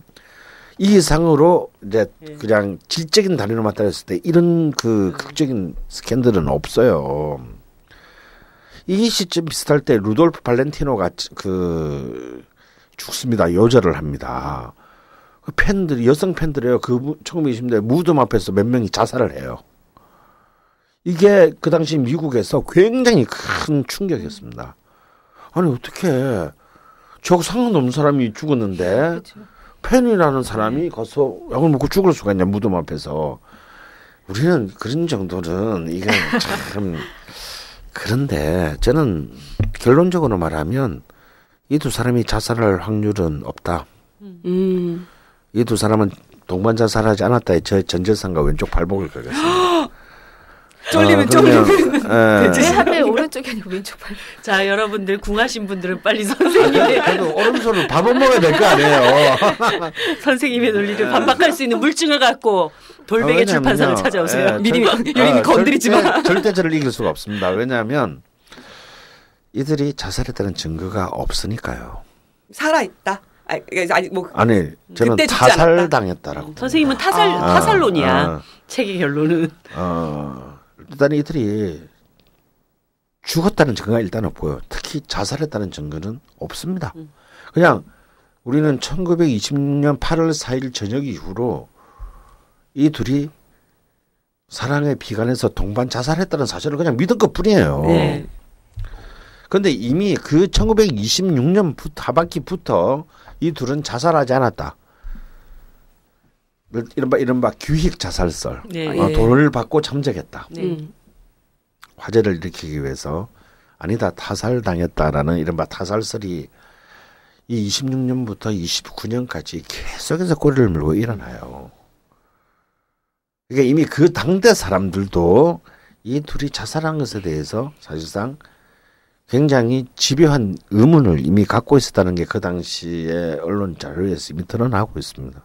이 이상으로 이제 그냥 질적인 단위로 맞따졌을 때 이런 그 극적인 스캔들은 없어요. 이 시점 비슷할 때 루돌프 발렌티노가 그 죽습니다. 요절을 합니다. 그 팬들이 여성 팬들이요. 그 1920년대 무덤 앞에서 몇 명이 자살을 해요. 이게 그 당시 미국에서 굉장히 큰 충격이었습니다. 아니 어떻게 저 상관없는 사람이 죽었는데 그렇죠. 팬이라는 사람이 가서 약을 먹고 죽을 수가 있냐 무덤 앞에서. 우리는 그런 정도는 이건 참 그런데 저는 결론적으로 말하면 이 두 사람이 자살할 확률은 없다. 이 두 사람은 동반 자살하지 않았다에 저 전재산과 왼쪽 발목을 걸겠습니다. 쫄리면 왜 하필 오른쪽이 아니고 왼쪽 발목. 자, 여러분들 궁하신 분들은 빨리 선생님의 그래도 오른손을 밥은 먹어야 될 거 아니에요. 선생님의 논리를 반박할 수 있는 물증을 갖고 돌베개 출판사를 찾아오세요. 미리 여기는 건드리지 마. 절대 저를 이길 수가 없습니다. 왜냐하면 이들이 자살했다는 증거가 없으니까요. 살아있다. 아니 저는 타살당했다라고. 선생님은 타살론이야. 책의 결론은. 일단 이들이 죽었다는 증거가 일단 없고요. 특히 자살했다는 증거는 없습니다. 그냥 우리는 1920년 8월 4일 저녁 이후로 이 둘이 사랑에 비관해서 동반 자살했다는 사실을 그냥 믿은 것뿐이에요. 네. 그런데 이미 그 1926년 하반기부터 이 둘은 자살하지 않았다. 이른바 규익 자살설. 네. 돈을 받고 참작했다. 네. 화제를 일으키기 위해서 아니다 타살당했다라는 이른바 타살설이 이 26년부터 29년까지 계속해서 꼬리를 물고 일어나요. 그러니까 이미 그 당대 사람들도 이 둘이 자살한 것에 대해서 사실상 굉장히 집요한 의문을 이미 갖고 있었다는 게 그 당시의 언론 자료에서 이미 드러나고 있습니다.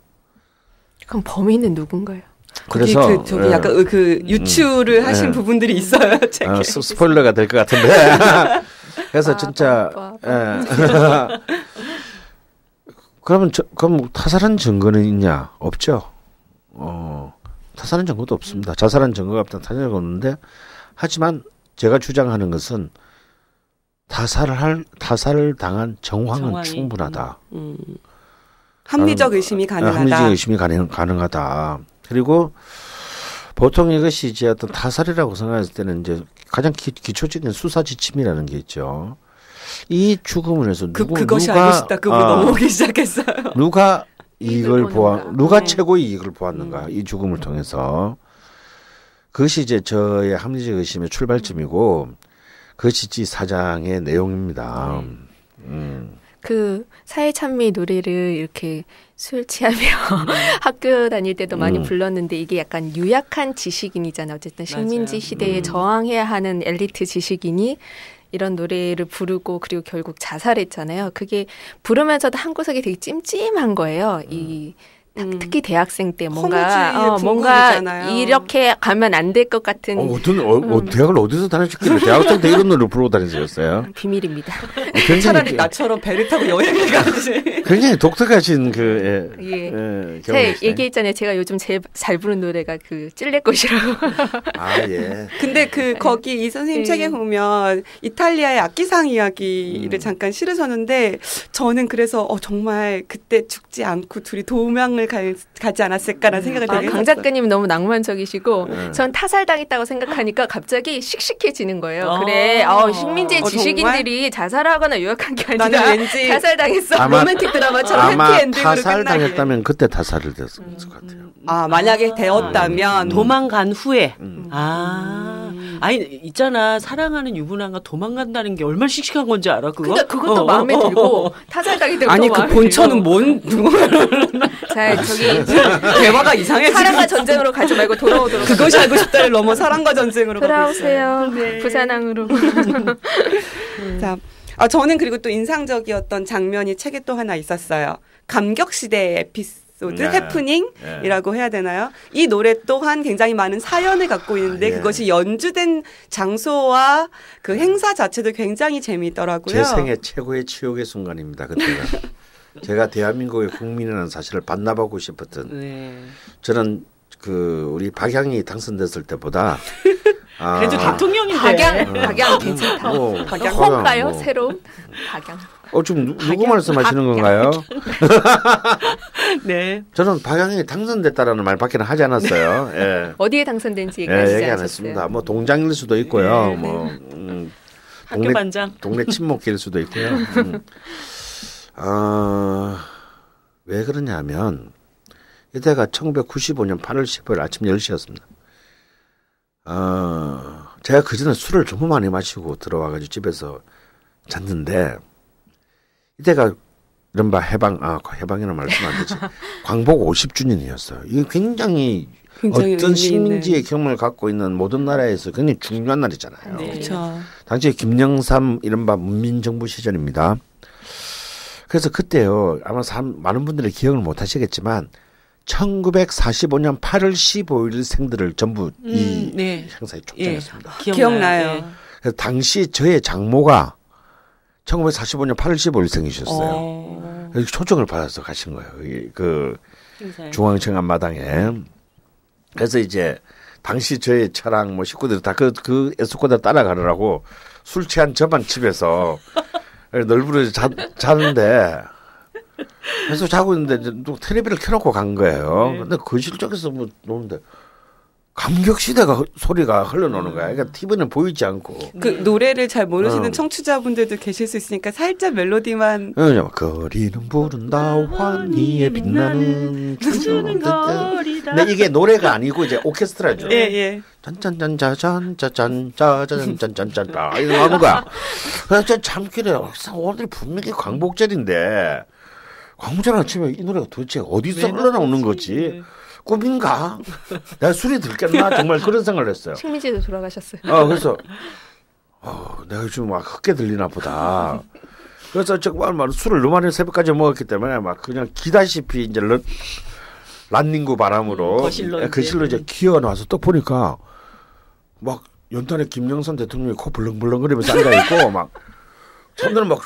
그럼 범인은 누군가요? 그래서 저기 약간 그 유추를 하신 부분들이 있어요. 책에. 스포일러가 될 것 같은데. 그래서 진짜 그럼 타살한 증거는 있냐? 없죠. 타살한 증거도 없습니다. 자살한 증거가 없다. 타살한 증거가 없는데 하지만 제가 주장하는 것은 타살을 당한 정황은 충분하다. 합리적 의심이 가능하다. 합리적 의심이 가능하다. 그리고 보통 이것이 이제 어떤 타살이라고 생각했을 때는 이제 가장 기초적인 수사 지침이라는 게 있죠. 이 죽음을 해서 그것이 알고 싶다. 그분 넘어오기 시작했어요. 누가 누가 최고의 이익을 보았는가 이 죽음을 통해서 그것이 이제 저의 합리적 의심의 출발점이고 그것이 사장의 내용입니다. 그 사회찬미 노래를 이렇게 술 취하며 학교 다닐 때도 많이 불렀는데 이게 약간 유약한 지식인이잖아요. 어쨌든 식민지 시대에 저항해야 하는 엘리트 지식인이 이런 노래를 부르고 그리고 결국 자살했잖아요. 그게 부르면서도 한 구석이 되게 찜찜한 거예요. 이 특히 대학생 때 뭔가 이렇게 가면 안 될 것 같은. 대학을 어디서 다니셨길래 대학생 때 이런 노래를 부르고 다니셨어요? 비밀입니다. 차라리 나처럼 배를 타고 여행을 가지. 굉장히 독특하신 제가 얘기했잖아요. 제가 요즘 제일 잘 부르는 노래가 그 찔레꽃이라고. 예. 근데 거기 이 선생님 책에 보면 이탈리아의 악기상 이야기를 잠깐 실으셨는데 저는 그래서 정말 그때 죽지 않고 둘이 도망을 가지 않았을까라는 생각을 되게 했었어요. 강 작가님 너무 낭만적이시고 전 타살당했다고 생각하니까 갑자기 씩씩해지는 거예요. 그래, 식민지 지식인들이 자살하거나 유학한 게 아니라 왠지 타살당했어. 로맨틱 드라마처럼 해피엔딩으로 끝나게. 타살당했다면 그때 타살을 됐을 것 같아요. 만약에 되었다면 도망간 후에. 아니 있잖아, 사랑하는 유부남과 도망간다는 게 얼마나 씩씩한 건지 알아 그거? 그러니까 그것도 마음에 들고 타살당이 되고. 아니 그 본처는 뭔? 자 저기 대화가 이상해. 사랑과 전쟁으로 가지 말고 돌아오도록. 그것이 알고 싶다를 넘어 사랑과 전쟁으로 돌아오세요. 네. 부산항으로. 자, 저는 그리고 또 인상적이었던 장면이 책에 또 하나 있었어요. 감격시대 에피소드, 해프닝이라고 해야 되나요? 이 노래 또한 굉장히 많은 사연을 갖고 있는데 그것이 연주된 장소와 그 행사 자체도 굉장히 재미있더라고요. 제 생애 최고의 치욕의 순간입니다. 그때가. 제가 대한민국의 국민이라는 사실을 반납하고 싶었던. 저는 우리 박양이 당선됐을 때보다 그래도 대통령인데. 박양 괜찮다. 박양인가요? 새로운 박양. 지금 누구 말씀하시는 건가요? 네. 저는 박양이 당선됐다라는 말밖에는 하지 않았어요. 예. 어디에 당선된지 얘기하지 얘기 안 했습니다. 동장일 수도 있고요. 학교 반장. 동네 친목일 수도 있고요. 왜 그러냐면 이때가 1995년 8월 15일 아침 10시였습니다. 제가 그전에 술을 너무 많이 마시고 들어와가지고 집에서 잤는데 이때가 이른바 해방이라는 말씀 안 되지. 광복 50주년이었어요. 이게 굉장히 어떤 식민지의 경험을 갖고 있는 모든 나라에서 굉장히 중요한 날이잖아요. 네. 그렇죠. 당시 김영삼 이른바 문민정부 시절입니다. 그래서 그때요. 아마 많은 분들이 기억을 못 하시겠지만 1945년 8월 15일 생들을 전부 이 행사에 초청했습니다. 기억나요. 그래서 당시 저의 장모가 1945년 8월 15일 생이셨어요. 초청을 받아서 가신 거예요. 그 중앙청 앞마당에. 그래서 이제 당시 저의 차랑 식구들이 다 그 에스코트 따라가느라고 술 취한 저만 집에서 널브러져 자는데 그래서 자고 있는데 또 텔레비를 켜놓고 간 거예요. 근데 거실 쪽에서 노는데 감격시대가 소리가 흘러나오는 거야. 그러니까 TV는 보이지 않고. 그 노래를 잘 모르시는 청취자분들도 계실 수 있으니까 살짝 멜로디만. 거리는 부른다 환희에 빛나는 춤추는 거리다. 근데 이게 노래가 아니고 이제 오케스트라죠. 예. 짠짠짠짠짠짠짠짠짠짠짠 이거 하는 거야. 그래서 잠길에 오늘 분명히 광복절인데 광복절 아침에 이 노래가 도대체 어디서 흘러나오는 거지? 꿈인가? 내가 술이 들겠나? 정말 그런 생각을 했어요. 식민지도 돌아가셨어요. 그래서 내가 요즘 막 흑게 들리나 보다. 그래서 정말 술을 너무 많이 새벽까지 먹었기 때문에 막 그냥 기다시피 이제 란닝구 바람으로 거실로 이제 기어 나와서 또 보니까 막 연탄에 김영삼 대통령이 코 벌렁벌렁거리면서 앉아 있고 막 사람들은 막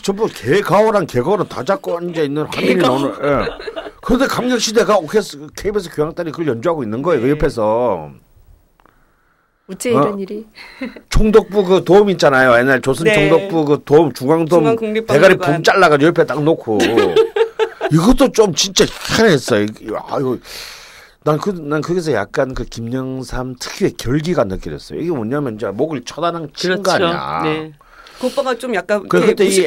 전부 개가오랑 개가오랑 다 잡고 앉아 있는 화면이 나오는. 그런데 감격시대가 KBS 교향단이 그걸 연주하고 있는 거예요. 그 옆에서. 어째 이런 일이. 총독부 그 도움 있잖아요. 옛날 조선 총독부 그 도움 중앙도움 대가리 붕 잘라가지고 옆에 딱 놓고. 이것도 좀 진짜 희한했어요. 아이고. 난 거기서 약간 그 김영삼 특유의 결기가 느껴졌어요. 이게 뭐냐면 이제 목을 쳐다는 친 거 아니야. 네. 그 오빠가 좀 약간 그때 이 제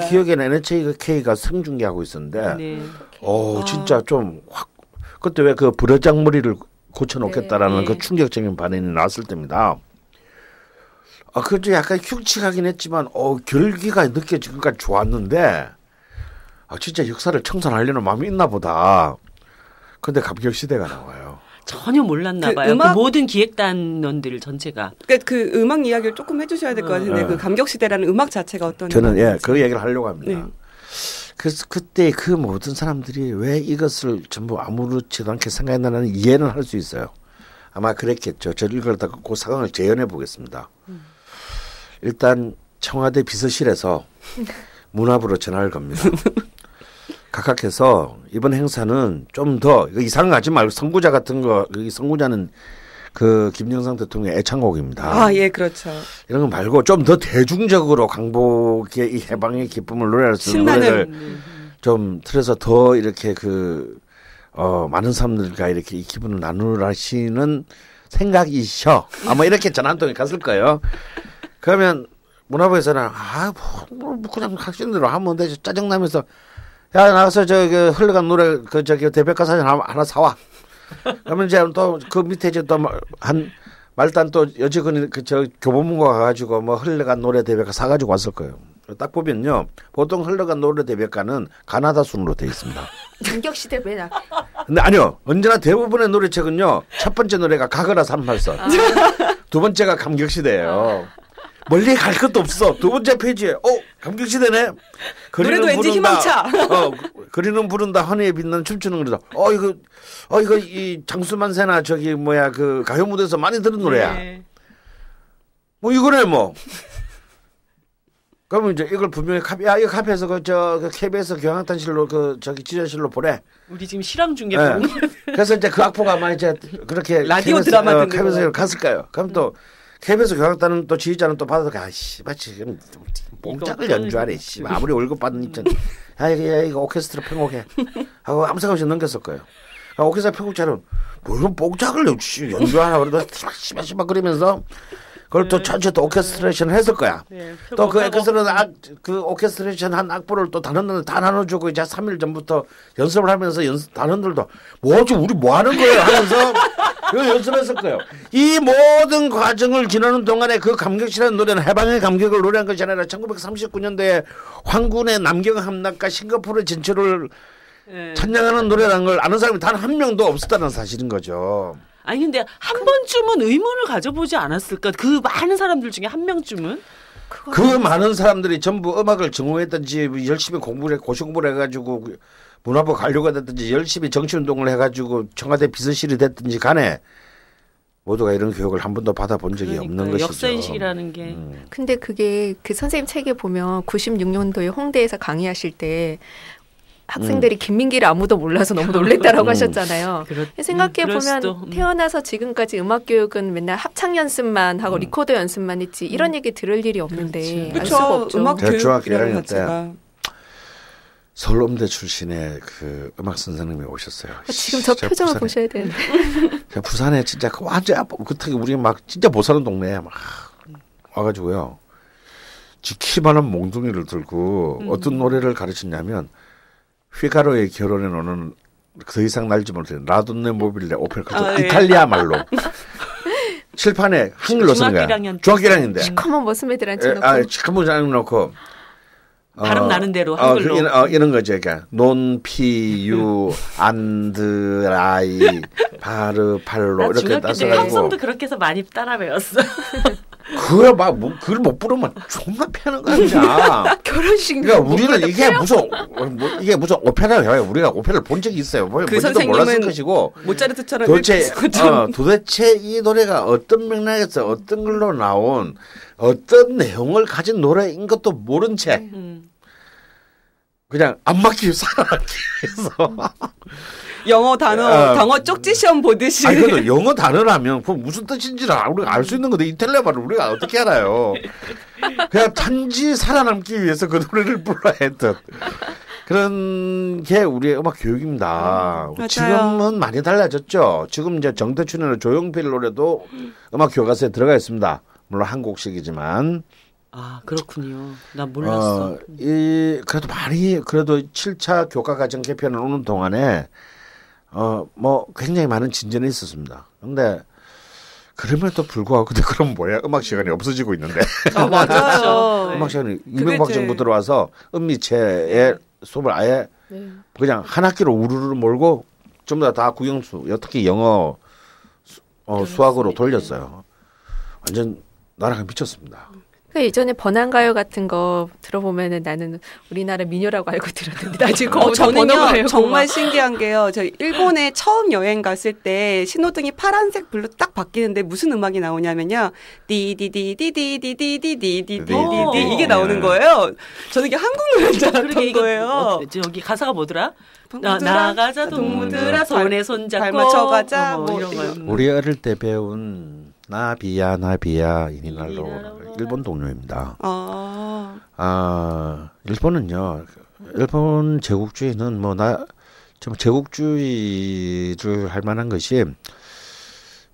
기억에는 NHK가 생중계하고 있었는데 진짜 좀 확 그때 왜 그 불어장머리를 고쳐놓겠다라는 그 충격적인 반응이 나왔을 때입니다. 그저 약간 흉측하긴 했지만 결기가 느껴지니까 좋았는데 진짜 역사를 청산하려는 마음이 있나 보다. 근데 감격시대가 나와요. 전혀 몰랐나 봐요. 그 모든 기획단원들 전체가. 그러니까 그 음악 이야기를 조금 해주셔야 될 것 같은데 그 감격시대라는 음악 자체가 어떤? 저는 그 얘기를 하려고 합니다. 그래서 그때 그 모든 사람들이 왜 이것을 전부 아무렇지도 않게 생각했나는 이해는 할 수 있어요. 아마 그랬겠죠. 저를 읽었다가 그 상황을 재현해 보겠습니다. 일단 청와대 비서실에서 문 앞으로 전화를 겁니다. 각각해서 이번 행사는 좀 더 이상하지 말고 선구자 같은 거, 선구자는 그 김영삼 대통령의 애창곡입니다. 아, 예, 그렇죠. 이런 거 말고 좀 더 대중적으로 강복의 이 해방의 기쁨을 노래할 수 있는 노래를 좀 틀어서 더 이렇게 많은 사람들과 이렇게 이 기분을 나누라시는 생각이셔. 아마 이렇게 전화 한 통이 갔을 거예요. 그러면 문화부에서는 그냥 학생대로 하면 되지. 짜증나면서 야 나가서 흘러간 노래 대백과 사진 하나 사와. 그러면 이제 또 그 밑에 이제 또 한 말단 또 여직원이 교보문고 가가지고 뭐 흘러간 노래 대백과 사가지고 왔을 거예요. 딱 보면요, 보통 흘러간 노래 대백과는 가나다 순으로 돼 있습니다. 감격시대 맨 앞에. 근데 아니요, 언제나 대부분의 노래책은요, 첫 번째 노래가 가거라 38선, 두 번째가 감격시대예요. 멀리 갈 것도 없어. 두 번째 페이지에 감격시대네. 노래도 왠지 희망차. 그리는 부른다 하늘에 빛나는 춤추는 거다. 이거 이 장수만세나 그 가요 무대에서 많이 들은 노래야. 네. 뭐 이거네 뭐. 그러면 이제 이걸 분명히 이거 카페에서 그 KBS 교향악단실로 지전실로 보내. 우리 지금 실황 중계 보는 거. 그래서 이제 그 악보가 아마 이제 그렇게 라디오 KBS, 드라마 듣는 KBS에 갔을까요? 그럼 또 KBS 교향악단은 또 지휘자는 또 받아서 마치 뽕짝을 연주하래. 아무리 월급 받는 입장. 이거 오케스트라 편곡해 하고 아무 생각 없이 넘겼을 거예요. 오케스트라 편곡자는 뭐 뽕짝을 연주하나 그래도 씨발 그러면서 그걸 또 천천히 또 오케스트레이션을 했을 거야. 네, 또 그 오케스트레이션 한 악보를 또 단원들 다 나눠주고 이제 3일 전부터 연습을 하면서 단원들도 뭐지 우리 뭐 하는 거예요 하면서 연습했을 거예요. 이 모든 과정을 지나는 동안에 그 감격이라는 노래는 해방의 감격을 노래한 것이 아니라 1939년도에 황군의 남경 함락과 싱가포르 진출을 찬양하는 노래라는 걸 아는 사람이 단 한 명도 없었다는 사실인 거죠. 아니 근데 한 번쯤은 의문을 가져보지 않았을까? 그 많은 사람들 중에 한 명쯤은? 그 많은 사람들이 전부 음악을 전공했든지 열심히 고시공부를 해가지고 문화부 관료가 됐든지 열심히 정치운동을 해가지고 청와대 비서실이 됐든지 간에 모두가 이런 교육을 한 번도 받아본 적이 없는 것이죠. 역사인식이라는 게. 근데 그게 그 선생님 책에 보면 96년도에 홍대에서 강의하실 때 학생들이 김민기를 아무도 몰라서 너무 놀랬다라고 하셨잖아요. 생각해보면 태어나서 지금까지 음악교육은 맨날 합창 연습만 하고 리코더 연습만 했지 이런 얘기 들을 일이 없는데 알 수가 없죠. 음악교육이라는 자체가. 서울음대 출신의 그 음악 선생님이 오셨어요. 지금 저 표정을 보셔야 되는데. 부산에 진짜 완전 그때 우리 막 진짜 못 사는 동네에 막 와가지고요. 지키만한 몽둥이를 들고 어떤 노래를 가르쳤냐면 휘가로의 결혼에 오는 더 이상 날지 못해 라돈네 모빌레 오페라 이탈리아 말로 칠판에 한글로 쓰는 거야. 중학교 1학년인데. 시커먼 머슴애들 앉혀놓고. 시커먼 앉혀놓고. 발음 나는 대로 한글로. 이런 거죠. 그러니까 논피유 안드라이 바르팔로 이렇게 따서가지고. 함성도 그렇게 해서 많이 따라 배웠어. 그걸 그걸 못 부르면 존나 패는 거야 그냥. 결혼식. 그러니까 우리는 이게 무슨 오페라예요. 우리가 오페라를 본 적이 있어요. 그 선생님은 것이고. 모차르트처럼 도대체 이 노래가 어떤 맥락에서 어떤 걸로 나온 어떤 내용을 가진 노래인 것도 모른 채 그냥 안 막히고 살아남기 위해서. 영어 단어 쪽지 시험 보듯이. 아니 그래도 영어 단어라면 그 무슨 뜻인지를 우리가 알 수 있는 건데 이탈리아말을 우리가 어떻게 알아요? 그냥 단지 살아남기 위해서 그 노래를 불러야 했던 그런 게 우리의 음악 교육입니다. 지금은 많이 달라졌죠. 지금 이제 정태춘이나 조용필 노래도 음악 교과서에 들어가 있습니다. 물론 한국식이지만. 아 그렇군요. 난 몰랐어. 그래도 7차 교과과정 개편을 오는 동안에 뭐 굉장히 많은 진전이 있었습니다. 근데 그럼에도 불구하고 근데 그럼 뭐야? 음악 시간이 없어지고 있는데. 맞아요. 음악 시간이 이명박 정부 들어와서 음미체의 수업을 아예 그냥 한 학기로 우르르 몰고 전부 다 국영수, 특히 영어 수학으로 돌렸어요. 완전 나라가 미쳤습니다. 그러니까 예전에 번안가요 같은 거 들어보면은 나는 우리나라 민요라고 알고 들었는데 나중에 저는요 정말 신기한 게요. 저 일본에 처음 여행 갔을 때 신호등이 파란색 불로 딱 바뀌는데 무슨 음악이 나오냐면요. 디디디디디디디디디디디디 이게 나오는 거예요. 저는 이게 한국 노래인 줄 알았던 거예요. 여기 가사가 뭐더라? 나가자 동무들아 손에 손잡고 발 맞춰가자 뭐 이런 거. 우리 어릴 때 배운 나비야 이니날로 일본 동요입니다. 일본은요. 일본 제국주의는 좀 제국주의를 할 만한 것이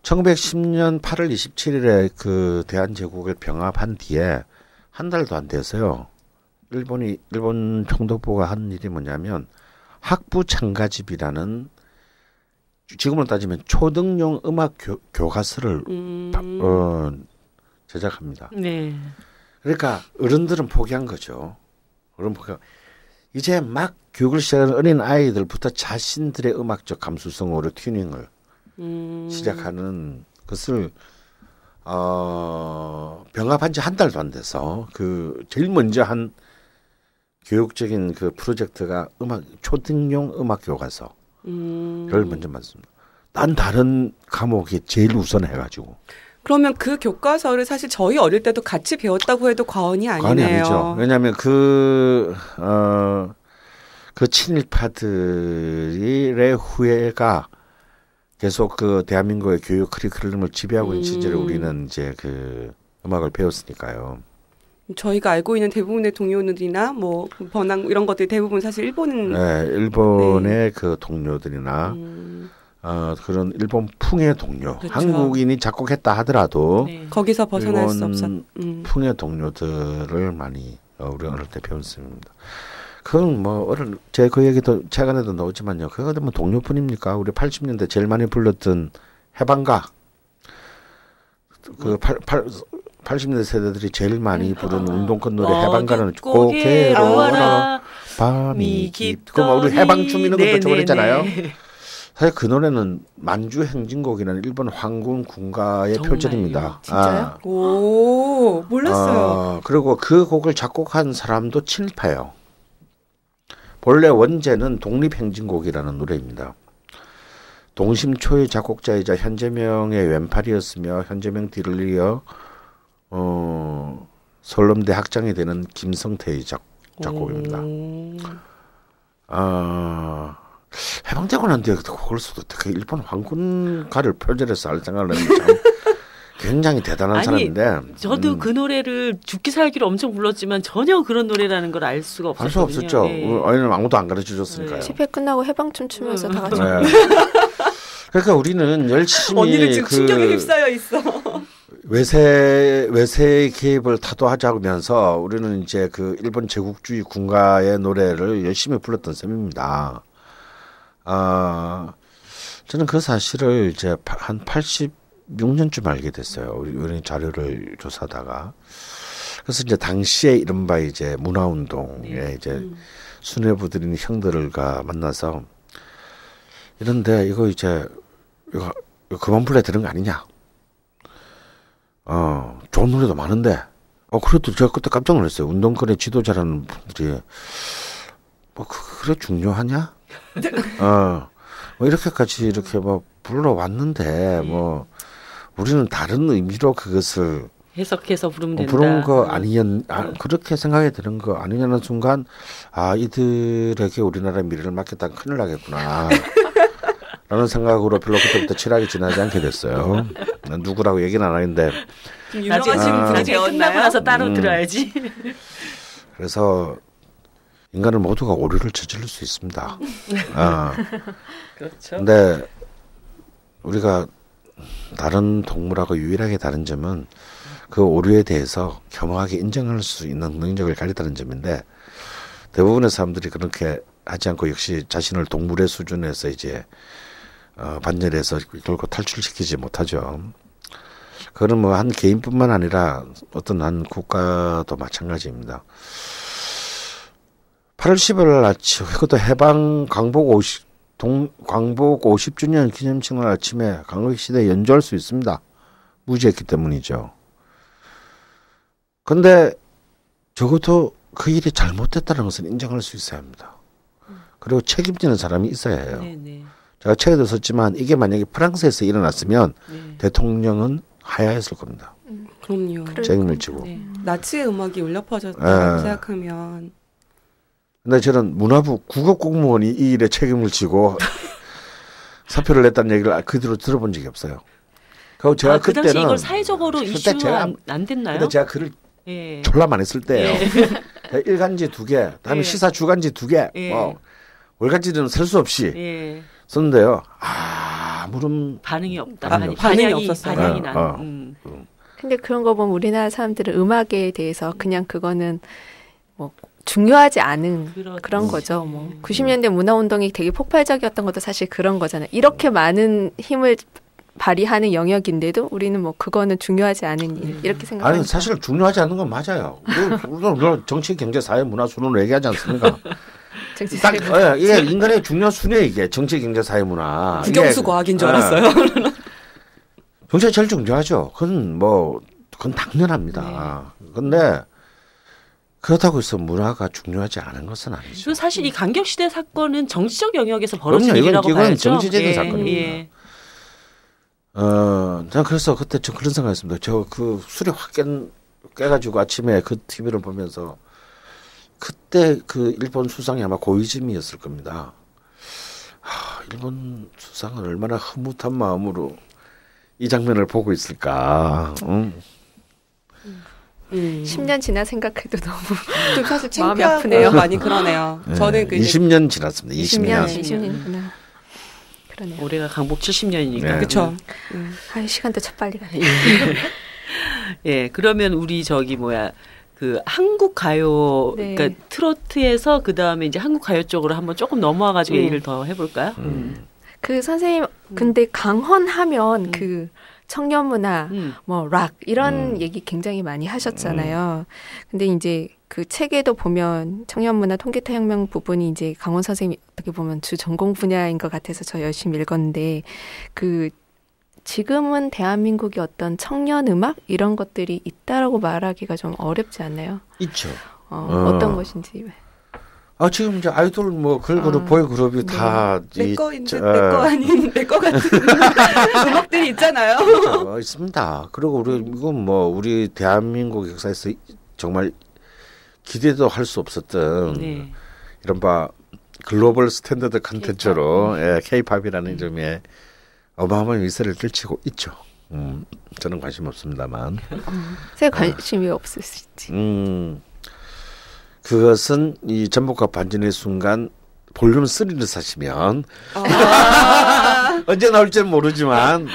1910년 8월 27일에 그 대한제국을 병합한 뒤에 한 달도 안 돼서요. 일본 총독부가 한 일이 뭐냐면 학부 참가집이라는 지금으로 따지면 초등용 음악 교과서를 제작합니다. 네. 그러니까 어른들은 포기한 거죠. 이제 막 교육을 시작하는 어린 아이들부터 자신들의 음악적 감수성으로 튜닝을 시작하는 것을 병합한 지 한 달도 안 돼서 그 제일 먼저 한 교육적인 그 프로젝트가 초등용 음악 교과서를 먼저 만듭니다. 난 다른 과목이 제일 우선해가지고. 그러면 그 교과서를 사실 저희 어릴 때도 같이 배웠다고 해도 과언이 아니네요. 과언이 아니죠. 왜냐하면 그 친일파들의 후예가 계속 그 대한민국의 교육 커리큘럼을 지배하고 있는 시절에 우리는 이제 그 음악을 배웠으니까요. 저희가 알고 있는 대부분의 동요들이나 뭐 번안 이런 것들이 대부분 사실 일본의 그 동요들이나 그런 일본 풍의 동요. 그렇죠. 한국인이 작곡했다 하더라도 거기서 벗어날 수 없었. 풍의 동요들을 많이 우리 어릴 때 배웠습니다. 그건 제 그 얘기도 최근에도 나오지만요. 그거 뭐 동요뿐입니까? 우리 80년대 제일 많이 불렀던 해방가. 80년대 세대들이 제일 많이 부르는 운동권 노래 해방가는 꼭 괴로워라 밤이 깊고 우리 해방춤 이런 것도 좋아했잖아요. 사실 그 노래는 만주 행진곡이라는 일본 황군 군가의 정말요? 표절입니다. 진짜요? 오, 몰랐어요. 그리고 그 곡을 작곡한 사람도 친일파예요. 본래 원제는 독립행진곡이라는 노래입니다. 동심초의 작곡자이자 현재명의 왼팔이었으며 현재명 뒤를 이어 서울대 학장이 되는 김성태의 작곡입니다. 해방되고 난 뒤에 그걸 써도 어떻게 일본 황군가를 표절해서 할 생각을 했는데 참 굉장히 대단한 사람인데. 저도 그 노래를 죽기 살기로 엄청 불렀지만 전혀 그런 노래라는 걸 알 수가 없었거든요. 알 수 없었죠. 아니면 아무도 안 가르쳐줬으니까요. 집회 끝나고 해방춤 추면서 다 같이. 그러니까 우리는 열심히 언니는 지금 충격에 휩싸여 있어. 외세의 개입을 타도하자면서 우리는 이제 그 일본 제국주의 군가의 노래를 열심히 불렀던 셈입니다. 저는 그 사실을 이제 한 86년쯤 알게 됐어요. 우리 자료를 조사하다가. 그래서 이제 당시에 이른바 이제 문화운동에 이제 수뇌부들인 형들과 만나서 이런데 이거 그만 불러야 되는 거 아니냐. 좋은 노래도 많은데. 그래도 제가 그때 깜짝 놀랐어요. 운동권의 지도자라는 분들이 그래 중요하냐? 이렇게까지 이렇게 불러왔는데 우리는 다른 의미로 그것을 해석해서 부르면 된다. 부른 거 그렇게 생각이 드는 거 아니냐는 순간 이들에게 우리나라의 미래를 맡겼다가 큰일 나겠구나 라는 생각으로 별로 그때부터 칠하게 지나지 않게 됐어요. 누구라고 얘기는 안 하는데 나중에 끝나고 나서 따로 들어야지. 그래서 인간은 모두가 오류를 저지를 수 있습니다. 그렇죠. 근데 우리가 다른 동물하고 유일하게 다른 점은 그 오류에 대해서 겸허하게 인정할 수 있는 능력을 가졌다는 점인데 대부분의 사람들이 그렇게 하지 않고 역시 자신을 동물의 수준에서 이제 반열해서 결국 탈출시키지 못하죠. 그건 한 개인뿐만 아니라 어떤 한 국가도 마찬가지입니다. 8월 10일 아침 그것도 해방 광복 50주년 기념식날 아침에 강력시대에 연주할 수 있습니다. 무지했기 때문이죠. 근데 적어도 그 일이 잘못됐다는 것을 인정할 수 있어야 합니다. 그리고 책임지는 사람이 있어야 해요. 네네. 제가 책에도 썼지만 이게 만약에 프랑스에서 일어났으면 대통령은 하야했을 겁니다. 그럼요. 책임을 지고. 네. 나치의 음악이 울려 퍼졌다고 생각하면. 근데 저는 문화부 국어공무원이 이 일에 책임을 지고 사표를 냈다는 얘기를 그대로 들어본 적이 없어요. 그리고 제가 그 당시 그때는 이걸 사회적으로 이슈가 안 됐나요? 근데 제가 글을 예. 졸라 많이 쓸 때예요. 일간지 2개, 다음에 시사 주간지 2개, 월간지는 셀 수 없이 썼는데요. 아무런 반응이 없다. 반응이 없었어요. 반향이 난. 근데 그런 거 보면 우리나라 사람들은 음악에 대해서 그냥 그거는 뭐 중요하지 않은 그런 거죠. 뭐 90년대 문화운동이 되게 폭발적이었던 것도 사실 그런 거잖아요. 이렇게 많은 힘을 발휘하는 영역인데도 우리는 뭐 그거는 중요하지 않은 일 이렇게 생각합니다. 아니 사실 중요하지 않은 건 맞아요. 우리는 정치, 경제, 사회, 문화 순으로 얘기하지 않습니까? 딱 이게 인간의 중요한 순위에 이게 정치, 경제, 사회, 문화. 국영수 과학인 줄 알았어요. 정치가 제일 중요하죠. 그건 당연합니다. 근데 그렇다고 해서 문화가 중요하지 않은 것은 아니죠. 사실 이 강격시대 사건은 정치적 영역에서 벌어진 일이라고 이건 봐야죠. 정치적인 사건입니다. 전 그래서 그때 좀 그런 생각했습니다. 저 그 술이 확 깨가지고 아침에 그 TV를 보면서 그때 그 일본 수상이 아마 고이즈미였을 겁니다. 일본 수상은 얼마나 흐뭇한 마음으로 이 장면을 보고 있을까. 10년 지나 생각해도 너무 좀 사실 마음이 아프네요. 많이 그러네요. 저는 20년 지났습니다. 20년이구나. 그러네요. 올해가 강복 70년이니까. 그렇죠. 시간도 참 빨리 가네. 예, 그러면 우리 그 한국 가요, 그러니까 트로트에서 그 다음에 이제 한국 가요 쪽으로 한번 조금 넘어와가지고 얘기를 더 해볼까요? 그 선생님, 근데 강헌하면 그 청년문화, 뭐 락 이런 얘기 굉장히 많이 하셨잖아요. 근데 이제 그 책에도 보면 청년문화 통기타 혁명 부분이 이제 강헌 선생님이 어떻게 보면 주 전공 분야인 것 같아서 저 열심히 읽었는데 그 지금은 대한민국의 어떤 청년 음악 이런 것들이 있다라고 말하기가 좀 어렵지 않나요? 있죠. 어떤 것인지. 지금 이제 아이돌 걸그룹, 보이그룹이 다 내 거인데 내 거 아닌 내 거 같은 음악들이 있잖아요. 있습니다. 그리고 이건 우리 대한민국 역사에서 정말 기대도 할 수 없었던 이른바 글로벌 스탠더드 컨텐츠로 K-팝이라는 이름의 어마어마한 위세를 떨치고 있죠. 저는 관심 없습니다만. 제 관심이 없으시지. 그것은 이 전복과 반전의 순간 볼륨 3를 사시면 언제 나올지는 모르지만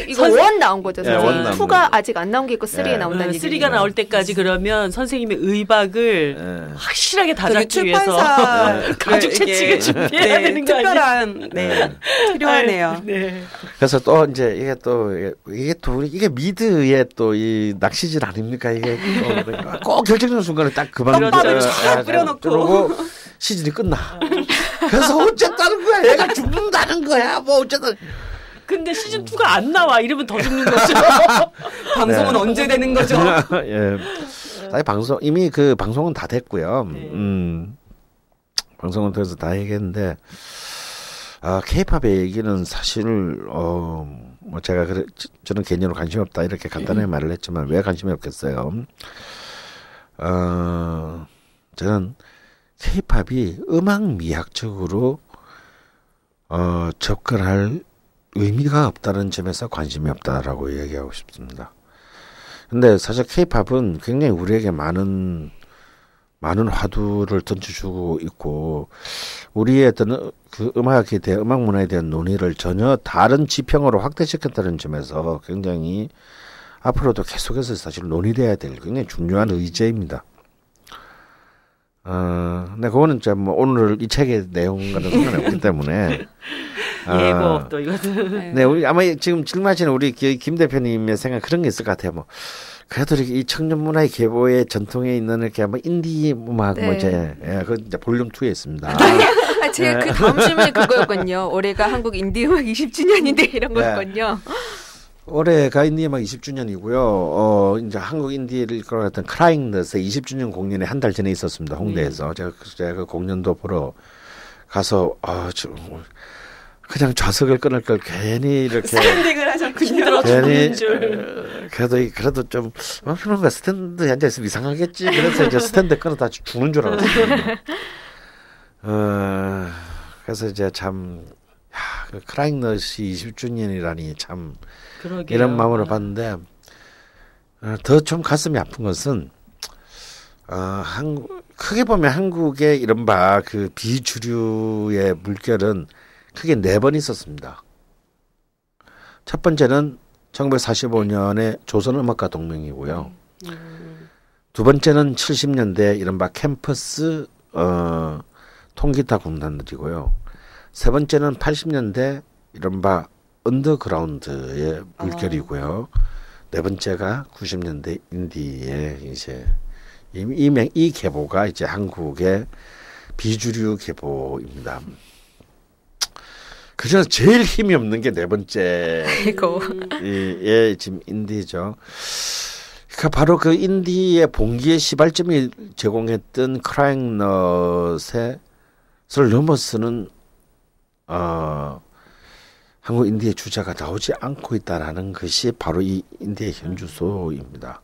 이거 원 나온 거죠. 원 2가 아직 안 나온 게 있고 3가 나온다는 얘기. 3가 나올 때까지 그러면 선생님의 의박을 확실하게 다잡기 위해서 가죽 채찍을 준비해야 되는 거 아니에요? 특별한 필요하네요. 그래서 또 이제 이게 미드의 또 이 낚시질 아닙니까? 이게 꼭 결정적인 순간에 딱 그만 쫙 뿌려놓고 시즌이 끝나. 그래서 어쨌다는 거야. 얘가 죽는다는 거야. 어쨌든. 근데 시즌 2가 안 나와. 이러면 더 죽는 거죠. 방송은 언제 되는 거죠? 사실 이미 그 방송은 다 됐고요. 방송은 돼서 다 얘기했는데 K-팝의 얘기는 사실 제가 저는 개인적으로 관심이 없다 이렇게 간단하게 말을 했지만 왜 관심이 없겠어요? 저는 K-팝이 음악 미학적으로 접근할 의미가 없다는 점에서 관심이 없다라고 얘기하고 싶습니다. 근데 사실 K-팝은 굉장히 우리에게 많은 화두를 던져주고 있고 우리의 어떤 그 음악에 대한 음악 문화에 대한 논의를 전혀 다른 지평으로 확대시켰다는 점에서 굉장히 앞으로도 계속해서 사실 논의돼야 될 굉장히 중요한 의제입니다. 근데 그거는 오늘 이 책의 내용과는 상관없기 때문에 예고 또 이것은 네, 우리 아마 지금 질문하시는 우리 김 대표님의 생각 그런 게 있을 것 같아요. 그래도 이 청년 문화의 계보의 전통에 있는 이렇게 인디 음악 그 이제 볼륨 2에 있습니다. 제가 그 다음 질문이 그거였거든요. 올해가 한국 인디 음악 20주년인데 이런 거였거든요. 올해가 인디 음악 20주년이고요. 이제 한국 인디를 이끌어갔던 크라잉넛의 20주년 공연이 한 달 전에 있었습니다. 홍대에서. 제가 그 공연도 보러 가서 그냥 좌석을 끊을 걸 괜히 이렇게 스탠딩을 하셨군요. 괜히 그래도 좀 그런가 스탠드에 앉아 있으면 이상하겠지. 그래서 이제 스탠드 끊어다 죽는 줄 알았어요. 그래서 이제 참 그 크라잉넛이 20주년이라니 참 그러게요. 이런 마음으로 봤는데 더 좀 가슴이 아픈 것은 크게 보면 한국의 이른바 그 비주류의 물결은 크게 4번 있었습니다. 첫 번째는 1945년에 조선음악가 동맹이고요. 두 번째는 70년대 이른바 캠퍼스 통기타 군단들이고요. 세 번째는 80년대 이른바 언더그라운드의 물결이고요. 네 번째가 90년대 인디의 이제 이 계보가 이제 한국의 비주류 계보입니다. 그중에서 제일 힘이 없는 게 네 번째 예, 지금 인디죠. 그러니까 바로 그 인디의 봉기의 시발점이 제공했던 크라잉넛을 넘어서는 한국 인디의 주자가 나오지 않고 있다라는 것이 바로 이 인디의 현주소입니다.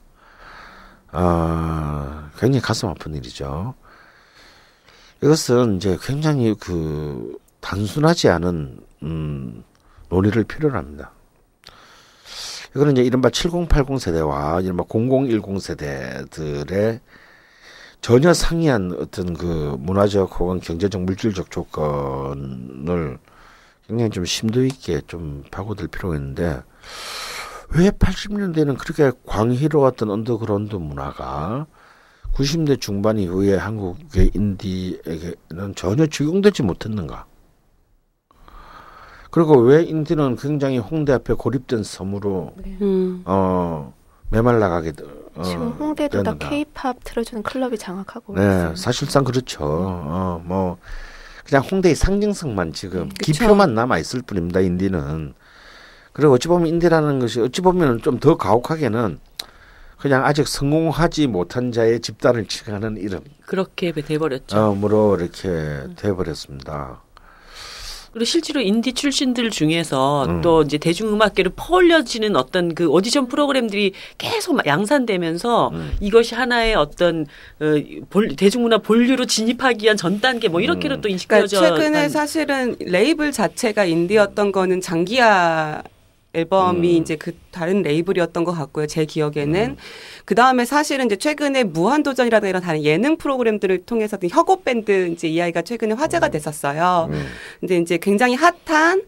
굉장히 가슴 아픈 일이죠. 이것은 이제 굉장히 그 단순하지 않은 논의를 필요로 합니다. 이거는 이제 이른바 7080 세대와 이른바 0010 세대들의 전혀 상이한 어떤 그 문화적 혹은 경제적 물질적 조건을 굉장히 좀 심도 있게 좀 파고들 필요가 있는데 왜 80년대에는 그렇게 광희로웠던 언더그라운드 문화가 90년대 중반 이후에 한국의 인디에게는 전혀 적용되지 못했는가? 그리고 왜 인디는 굉장히 홍대 앞에 고립된 섬으로 메말라가게 지금 홍대도 다 K-팝 틀어주는 클럽이 장악하고 네, 있어요. 사실상 그렇죠. 뭐 그냥 홍대의 상징성만 지금 기표만 남아 있을 뿐입니다. 인디는. 그리고 어찌 보면 인디라는 것이 어찌 보면 좀 더 가혹하게는 그냥 아직 성공하지 못한 자의 집단을 칭하는 이름. 그렇게 돼버렸죠. 으로 이렇게 돼버렸습니다. 그리고 실제로 인디 출신들 중에서 또 이제 대중음악계로 퍼올려지는 어떤 그 오디션 프로그램들이 계속 양산되면서 이것이 하나의 어떤 대중문화 본류로 진입하기 위한 전 단계 뭐 이렇게로 또 인식되어져. 그러니까 최근에 사실은 레이블 자체가 인디였던 거는 장기하 앨범이 이제 그 다른 레이블이었던 것 같고요. 제 기억에는. 그 다음에 사실은 이제 최근에 무한도전이라든가 이런 다른 예능 프로그램들을 통해서 혁오 밴드 이제 이 아이가 최근에 화제가 됐었어요. 근데 이제 굉장히 핫한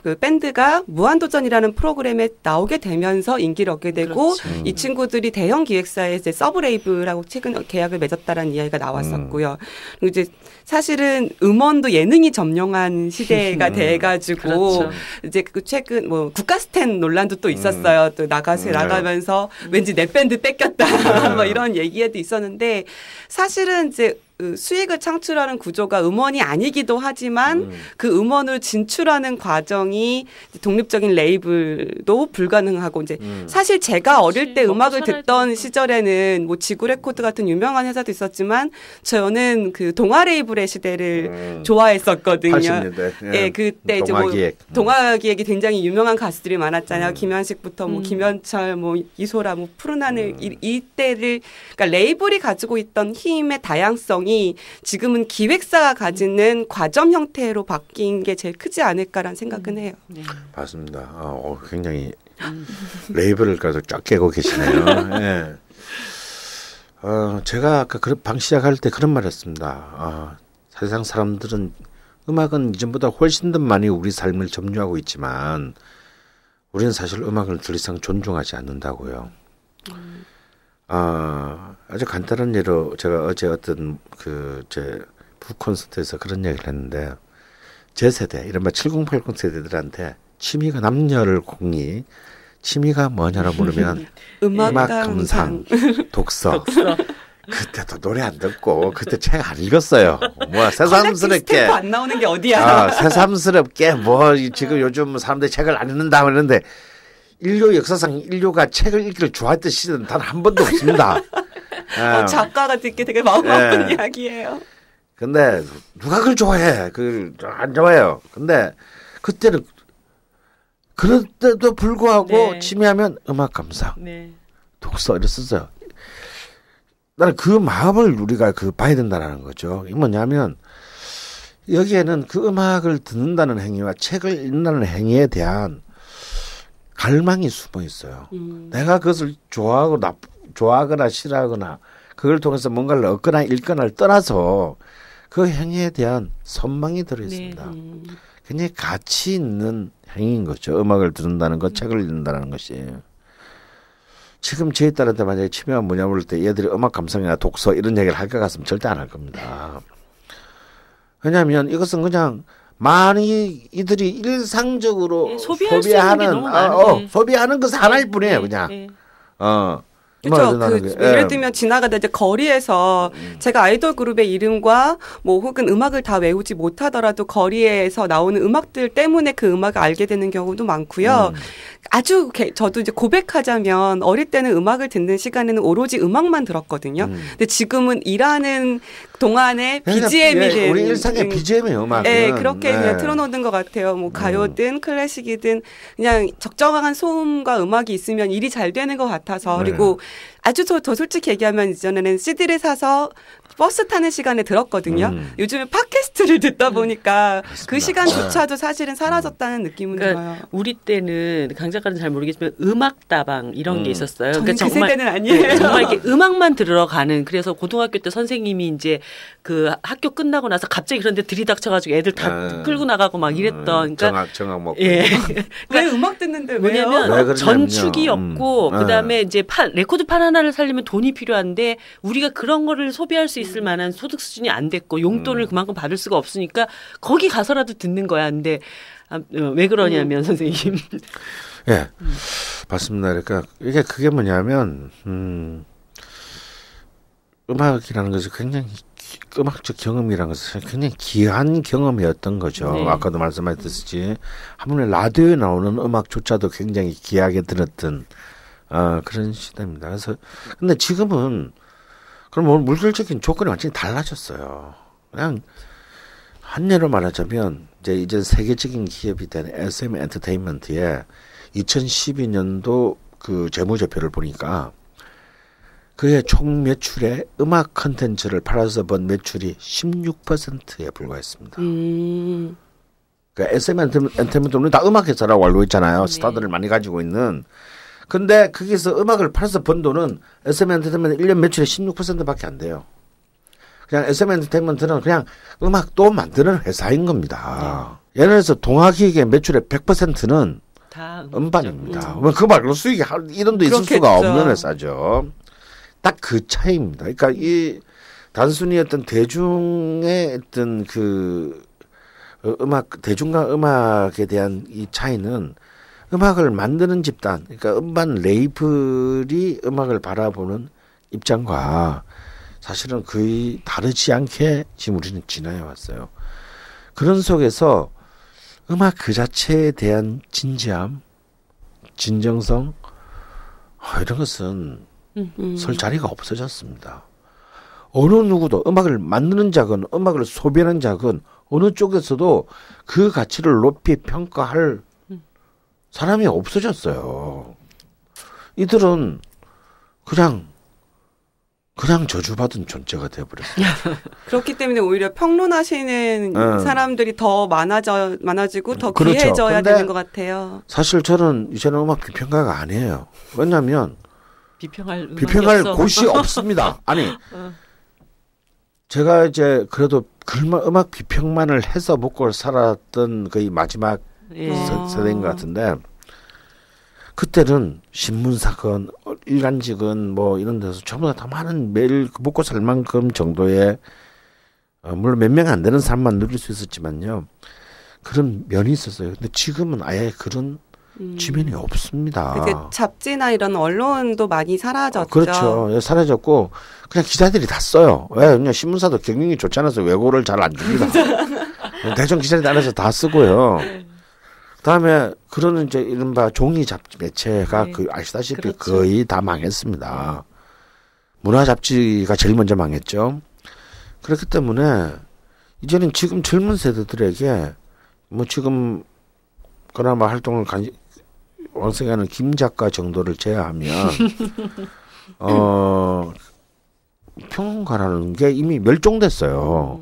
그 밴드가 무한도전이라는 프로그램에 나오게 되면서 인기를 얻게 되고 이 친구들이 대형 기획사에 이제 서브 레이블하고 최근 계약을 맺었다라는 이야기가 나왔었고요. 그리고 이제 사실은 음원도 예능이 점령한 시대가 돼가지고 그렇죠. 이제 그 최근 뭐 국가스텐 논란도 또 있었어요. 또 나가면서 왠지 내 밴드 뺏겼다 뭐 이런 얘기도 있었는데 사실은 이제 수익을 창출하는 구조가 음원이 아니기도 하지만 그 음원을 진출하는 과정이 독립적인 레이블도 불가능하고 이제 사실 제가 어릴 때 음악을 듣던 시절에는 뭐 지구 레코드 같은 유명한 회사도 있었지만 저는 그 동아 레이블의 시대를 좋아했었거든요. 80년대. 예, 그때 이제 뭐 동아기획이 굉장히 유명한 가수들이 많았잖아요. 김현식부터 뭐 김현철, 뭐 이소라, 뭐 푸른 하늘 이때를 그러니까 레이블이 가지고 있던 힘의 다양성이 지금은 기획사가 가지는 과점 형태로 바뀐 게 제일 크지 않을까라는 생각은 해요. 맞습니다. 굉장히 레이블을 쫙 깨고 계시네요. 네. 제가 아까 방 시작할 때 그런 말 했습니다. 세상 사람들은 음악은 이전보다 훨씬 더 많이 우리 삶을 점유하고 있지만 우리는 사실 음악을 더 이상 존중하지 않는다고요. 아주 간단한 예로 제가 어제 어떤 제 북콘서트에서 그런 얘기를 했는데 제 세대, 이른바 7080 세대들한테 취미가 남녀를 공이 취미가 뭐냐고 물으면 음악 감상, 독서. 그때도 노래 안 듣고 그때 책 안 읽었어요. 뭐 새삼스럽게 안 나오는 게 어디야? 새삼스럽게 뭐 지금 요즘 사람들이 책을 안 읽는다 그러는데 인류 역사상 인류가 책을 읽기를 좋아했던 시대는 단 한 번도 없습니다. 작가가 듣기 되게 마음 아픈 이야기예요. 근데 누가 그걸 좋아해? 그걸 안 좋아해요. 근데 그때는 그런데도 불구하고 취미하면 음악 감상, 독서 이랬었어요. 나는 그 마음을 우리가 봐야 된다는 거죠. 이게 뭐냐면 여기에는 그 음악을 듣는다는 행위와 책을 읽는다는 행위에 대한 갈망이 숨어 있어요. 내가 그것을 좋아하거나 싫어하거나 그걸 통해서 뭔가를 얻거나 읽거나를 떠나서 그 행위에 대한 선망이 들어 있습니다. 굉장히 가치 있는 행위인 거죠. 음악을 듣는다는 것, 책을 읽는다는 것이. 지금 저희 딸한테 만약에 취미가 뭐냐 물을 때 얘들이 음악 감상이나 독서 이런 얘기를 할 것 같으면 절대 안 할 겁니다. 왜냐하면 이것은 그냥 많이 이들이 일상적으로 소비하는 소비하는 것은 하나일 뿐이에요. 그냥. 그렇죠. 예를 들면 지나가다 이제 거리에서 제가 아이돌 그룹의 이름과 뭐 혹은 음악을 다 외우지 못하더라도 거리에서 나오는 음악들 때문에 그 음악을 알게 되는 경우도 많고요. 아주 저도 이제 고백하자면 어릴 때는 음악을 듣는 시간에는 오로지 음악만 들었거든요. 근데 지금은 일하는 동안에 BGM이 된 우리 일상의 BGM이에요, 음악은. 네, 그렇게 그냥 틀어놓는 것 같아요. 뭐 가요든 클래식이든 그냥 적정한 소음과 음악이 있으면 일이 잘 되는 것 같아서 그리고 아주 더 솔직히 얘기하면 이전에는 CD를 사서 버스 타는 시간에 들었거든요. 요즘에 팟캐스트를 듣다 보니까 그렇습니다. 그 시간조차도 사실은 사라졌다는 느낌은 들어요. 우리 때는 강 작가는 잘 모르겠지만 음악다방 이런 게 있었어요. 저는 그러니까 그 세대는 아니에요. 정말 이렇게 음악만 들으러 가는. 그래서 고등학교 때 선생님이 이제 그 학교 끝나고 나서 갑자기 그런데 들이닥쳐가지고 애들 다 끌고 나가고 막 이랬던. 그러니까 정학 먹고. 왜 음악 듣는데 왜요? 왜냐면 전축이 없고 그다음에 이제 레코드판 하나를 살려면 돈이 필요한데 우리가 그런 거를 소비할 수 있을 만한 소득 수준이 안 됐고 용돈을 그만큼 받을 수가 없으니까 거기 가서라도 듣는 거야. 근데 왜 그러냐면 선생님. 예, 맞습니다. 그러니까 그게 뭐냐면 음악이라는 것이 굉장히 음악적 경험이라는 것은 굉장히 귀한 경험이었던 거죠. 아까도 말씀하셨듯이 한 번에 라디오에 나오는 음악조차도 굉장히 귀하게 들었던 그런 시대입니다. 그래서 근데 지금은 그럼 물질적인 조건이 완전히 달라졌어요. 그냥 한 예로 말하자면 이제 세계적인 기업이 된 SM 엔터테인먼트의 2012년도 그 재무제표를 보니까 그의 총 매출의 음악 컨텐츠를 팔아서 번 매출이 16%에 불과했습니다. 그러니까 SM 엔터테인먼트는 다 음악 회사라고 알고 있잖아요. 스타들을 많이 가지고 있는. 근데 거기서 음악을 팔아서 번 돈은 SM 엔터테인먼트 1년 매출의 16%밖에 안 돼요. 그냥 SM 엔터테인먼트는 그냥 음악도 만드는 회사인 겁니다. 예를 들어서 동아기획의 매출의 100%는 다 음반입니다. 그 말로 수익이 이런도 있을 수가 없는 회사죠. 딱 그 차이입니다. 그러니까 이 단순히 어떤 대중의 어떤 그 대중과 음악에 대한 이 차이는 음악을 만드는 집단, 그러니까 음반 레이블이 음악을 바라보는 입장과 사실은 거의 다르지 않게 지금 우리는 지나해 왔어요. 그런 속에서 음악 그 자체에 대한 진지함, 진정성, 이런 것은 설 자리가 없어졌습니다. 어느 누구도 음악을 만드는 자건 음악을 소비하는 자건 어느 쪽에서도 그 가치를 높이 평가할 사람이 없어졌어요. 이들은 그냥 저주받은 존재가 되어버렸어요. 그렇기 때문에 오히려 평론하시는 사람들이 더 많아지고 더 그렇죠. 귀해져야 되는 것 같아요. 사실 저는 이제는 음악 비평가가 아니에요. 왜냐하면 비평할 곳이 없습니다. 아니 제가 이제 그래도 음악 비평만을 해서 먹고 살았던 거의 마지막 세대인 것 같은데 그때는 신문사건, 일간지건 뭐 이런 데서 전부 다 많은 매일 먹고 살 만큼 정도의 물론 몇 명 안 되는 사람만 누릴 수 있었지만요. 그런 면이 있었어요. 근데 지금은 아예 그런 지면이 없습니다. 이제 잡지나 이런 언론도 많이 사라졌죠. 그렇죠. 사라졌고 그냥 기자들이 다 써요. 왜? 그냥 신문사도 경영이 좋지 않아서 외고를 잘 안 줍니다. 대충 기자들이 알아서 다 쓰고요. 그다음에 그런 이제 이른바 종이 잡지 매체가 네. 그 아시다시피 그렇죠. 거의 다 망했습니다. 문화 잡지가 제일 먼저 망했죠. 그렇기 때문에 이제는 지금 젊은 세대들에게 뭐 지금 그나마 활동을 왕성하는 김 작가 정도를 제외하면 평론가라는 게 이미 멸종됐어요.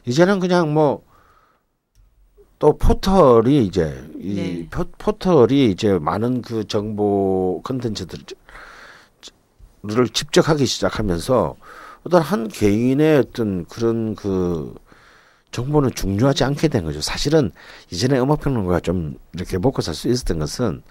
이제는 그냥 뭐 또 포털이 이제 이 포털이 이제 많은 그 정보 컨텐츠들을 집적하기 시작하면서 어떤 한 개인의 어떤 그런 그 정보는 중요하지 않게 된 거죠. 사실은 이전에 음악평론가가 좀 이렇게 먹고 살 수 있었던 것은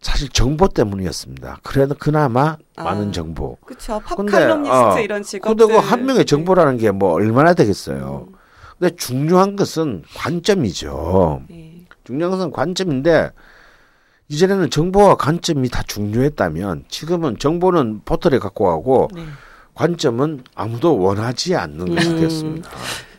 사실 정보 때문이었습니다. 그래도 그나마 많은 정보. 그렇죠. 팝칼럼니스트 이런 직업들. 근데 그 한 명의 정보라는 게 뭐 얼마나 되겠어요. 근데 중요한 것은 관점이죠. 중요한 것은 관점인데 이전에는 정보와 관점이 다 중요했다면 지금은 정보는 포털에 갖고 가고 관점은 아무도 원하지 않는 것이 됐습니다.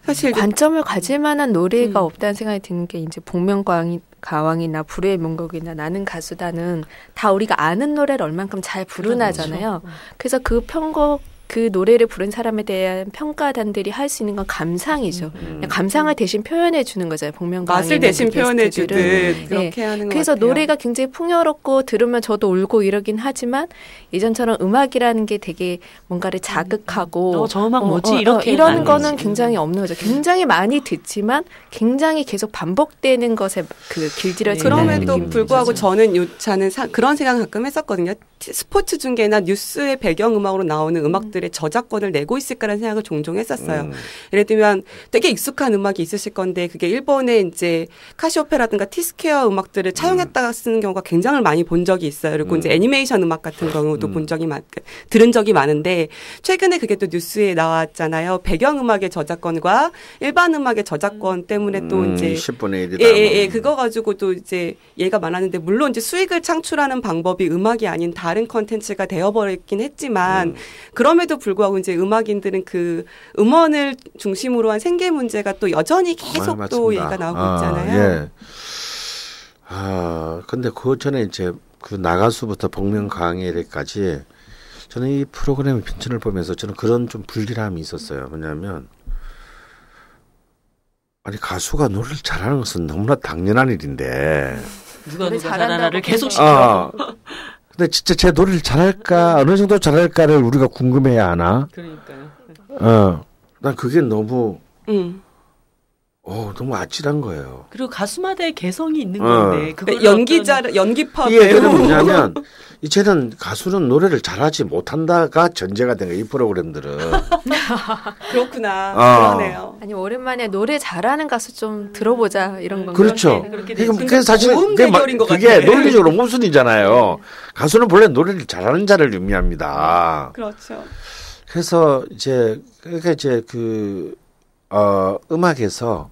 사실 관점을 가질 만한 노래가 없다는 생각이 드는 게 이제 복면가왕이나 불후의 명곡이나 나는 가수다는 다 우리가 아는 노래를 얼만큼 잘 부르나잖아요. 그래서 그 편곡 그 노래를 부른 사람에 대한 평가단들이 할 수 있는 건 감상이죠. 감상을 대신 표현해 주는 거잖아요. 복면가왕 맛을 대신 표현해 주듯 그렇게 하는 것 그래서 같아요. 노래가 굉장히 풍요롭고 들으면 저도 울고 이러긴 하지만 예전처럼 음악이라는 게 되게 뭔가를 자극하고 저 음악 뭐지? 이렇게 이런 거는 굉장히 없는 거죠. 굉장히 많이 듣지만 굉장히 계속 반복되는 것에 그 길들여진 그럼에도 불구하고 저는 그런 생각을 가끔 했었거든요. 스포츠 중계나 뉴스의 배경음악으로 나오는 음악들의 저작권을 내고 있을까라는 생각을 종종 했었어요. 예를 들면 되게 익숙한 음악이 있으실 건데 그게 일본의 이제 카시오페라든가 티스퀘어 음악들을 차용했다가 쓰는 경우가 굉장히 많이 본 적이 있어요. 그리고 이제 애니메이션 음악 같은 경우도 들은 적이 많은데 최근에 그게 또 뉴스에 나왔잖아요. 배경음악의 저작권과 일반 음악의 저작권 때문에 또 이제 10분의 1이다. 예, 그거 가지고 또 이제 얘가 많았는데 물론 이제 수익을 창출하는 방법이 음악이 아닌 다른 컨텐츠가 되어버렸긴 했지만 그럼에도 불구하고 이제 음악인들은 그 음원을 중심으로 한 생계 문제가 또 여전히 계속 또 얘가 나오고 있잖아요. 예. 근데 그 전에 이제 그 나가수부터 복면가왕에까지 저는 이 프로그램의 편찬을 보면서 저는 그런 좀 불길함이 있었어요. 뭐냐면 아니 가수가 노래를 잘하는 것은 너무나 당연한 일인데 누가 잘하나를 계속 시켜. 근데 진짜 제 노래를 잘할까 어느 정도 잘할까를 우리가 궁금해야 하나? 그러니까요. 난 그게 너무 너무 아찔한 거예요. 그리고 가수마다의 개성이 있는 건데 그러니까 연기파 이게 뭐냐면 이제는 가수는 노래를 잘하지 못한다가 전제가 된 거예요. 이 프로그램들은. 그렇구나. 그러네요. 아니 오랜만에 노래 잘하는 가수 좀 들어보자 이런 건가요? 그렇죠. 그게 사실 그게 논리적으로 모순이잖아요. 가수는 본래 노래를 잘하는 자를 의미합니다. 그렇죠. 그래서 이제 그러니까 이제 그 음악에서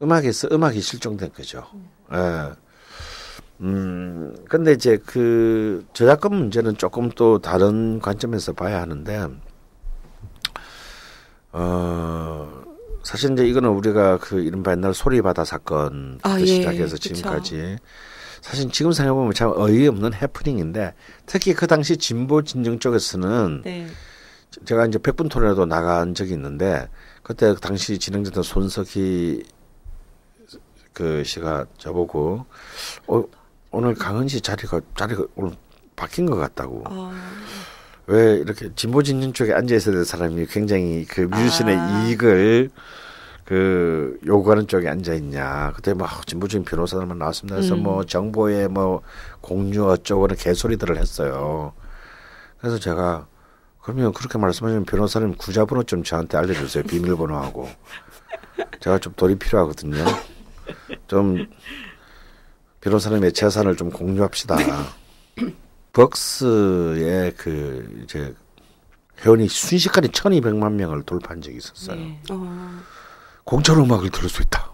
음악이 실종된 거죠. 예. 근데 이제 그 저작권 문제는 조금 또 다른 관점에서 봐야 하는데, 사실 이제 이거는 우리가 그 이른바 옛날 소리바다 사건부터 시작해서 지금까지 사실 지금 생각해보면 참 어이없는 해프닝인데 특히 그 당시 진보 진영 쪽에서는 제가 이제 100분 토론에도 나간 적이 있는데 그때 당시 진행자던 손석희 그 씨가 저보고 오늘 강은 씨 자리가 오늘 바뀐 것 같다고. 왜 이렇게 진보 진영 쪽에 앉아 있어야 될 사람이 굉장히 그 뮤지션의 이익을 그 요구하는 쪽에 앉아 있냐. 그때 막 진보적인 변호사들만 나왔습니다. 그래서 뭐 정보의 뭐 공유 어쩌고는 개소리들을 했어요. 그래서 제가 그러면 그렇게 말씀하시면 변호사님 구자번호 좀 저한테 알려주세요. 비밀번호하고. 제가 좀 돈이 필요하거든요. 좀 변호사님의 재산을 좀 공유합시다. 벅스의 그 이제 회원이 순식간에 1,200만 명을 돌파한 적이 있었어요. 공짜로 음악을 들을 수 있다.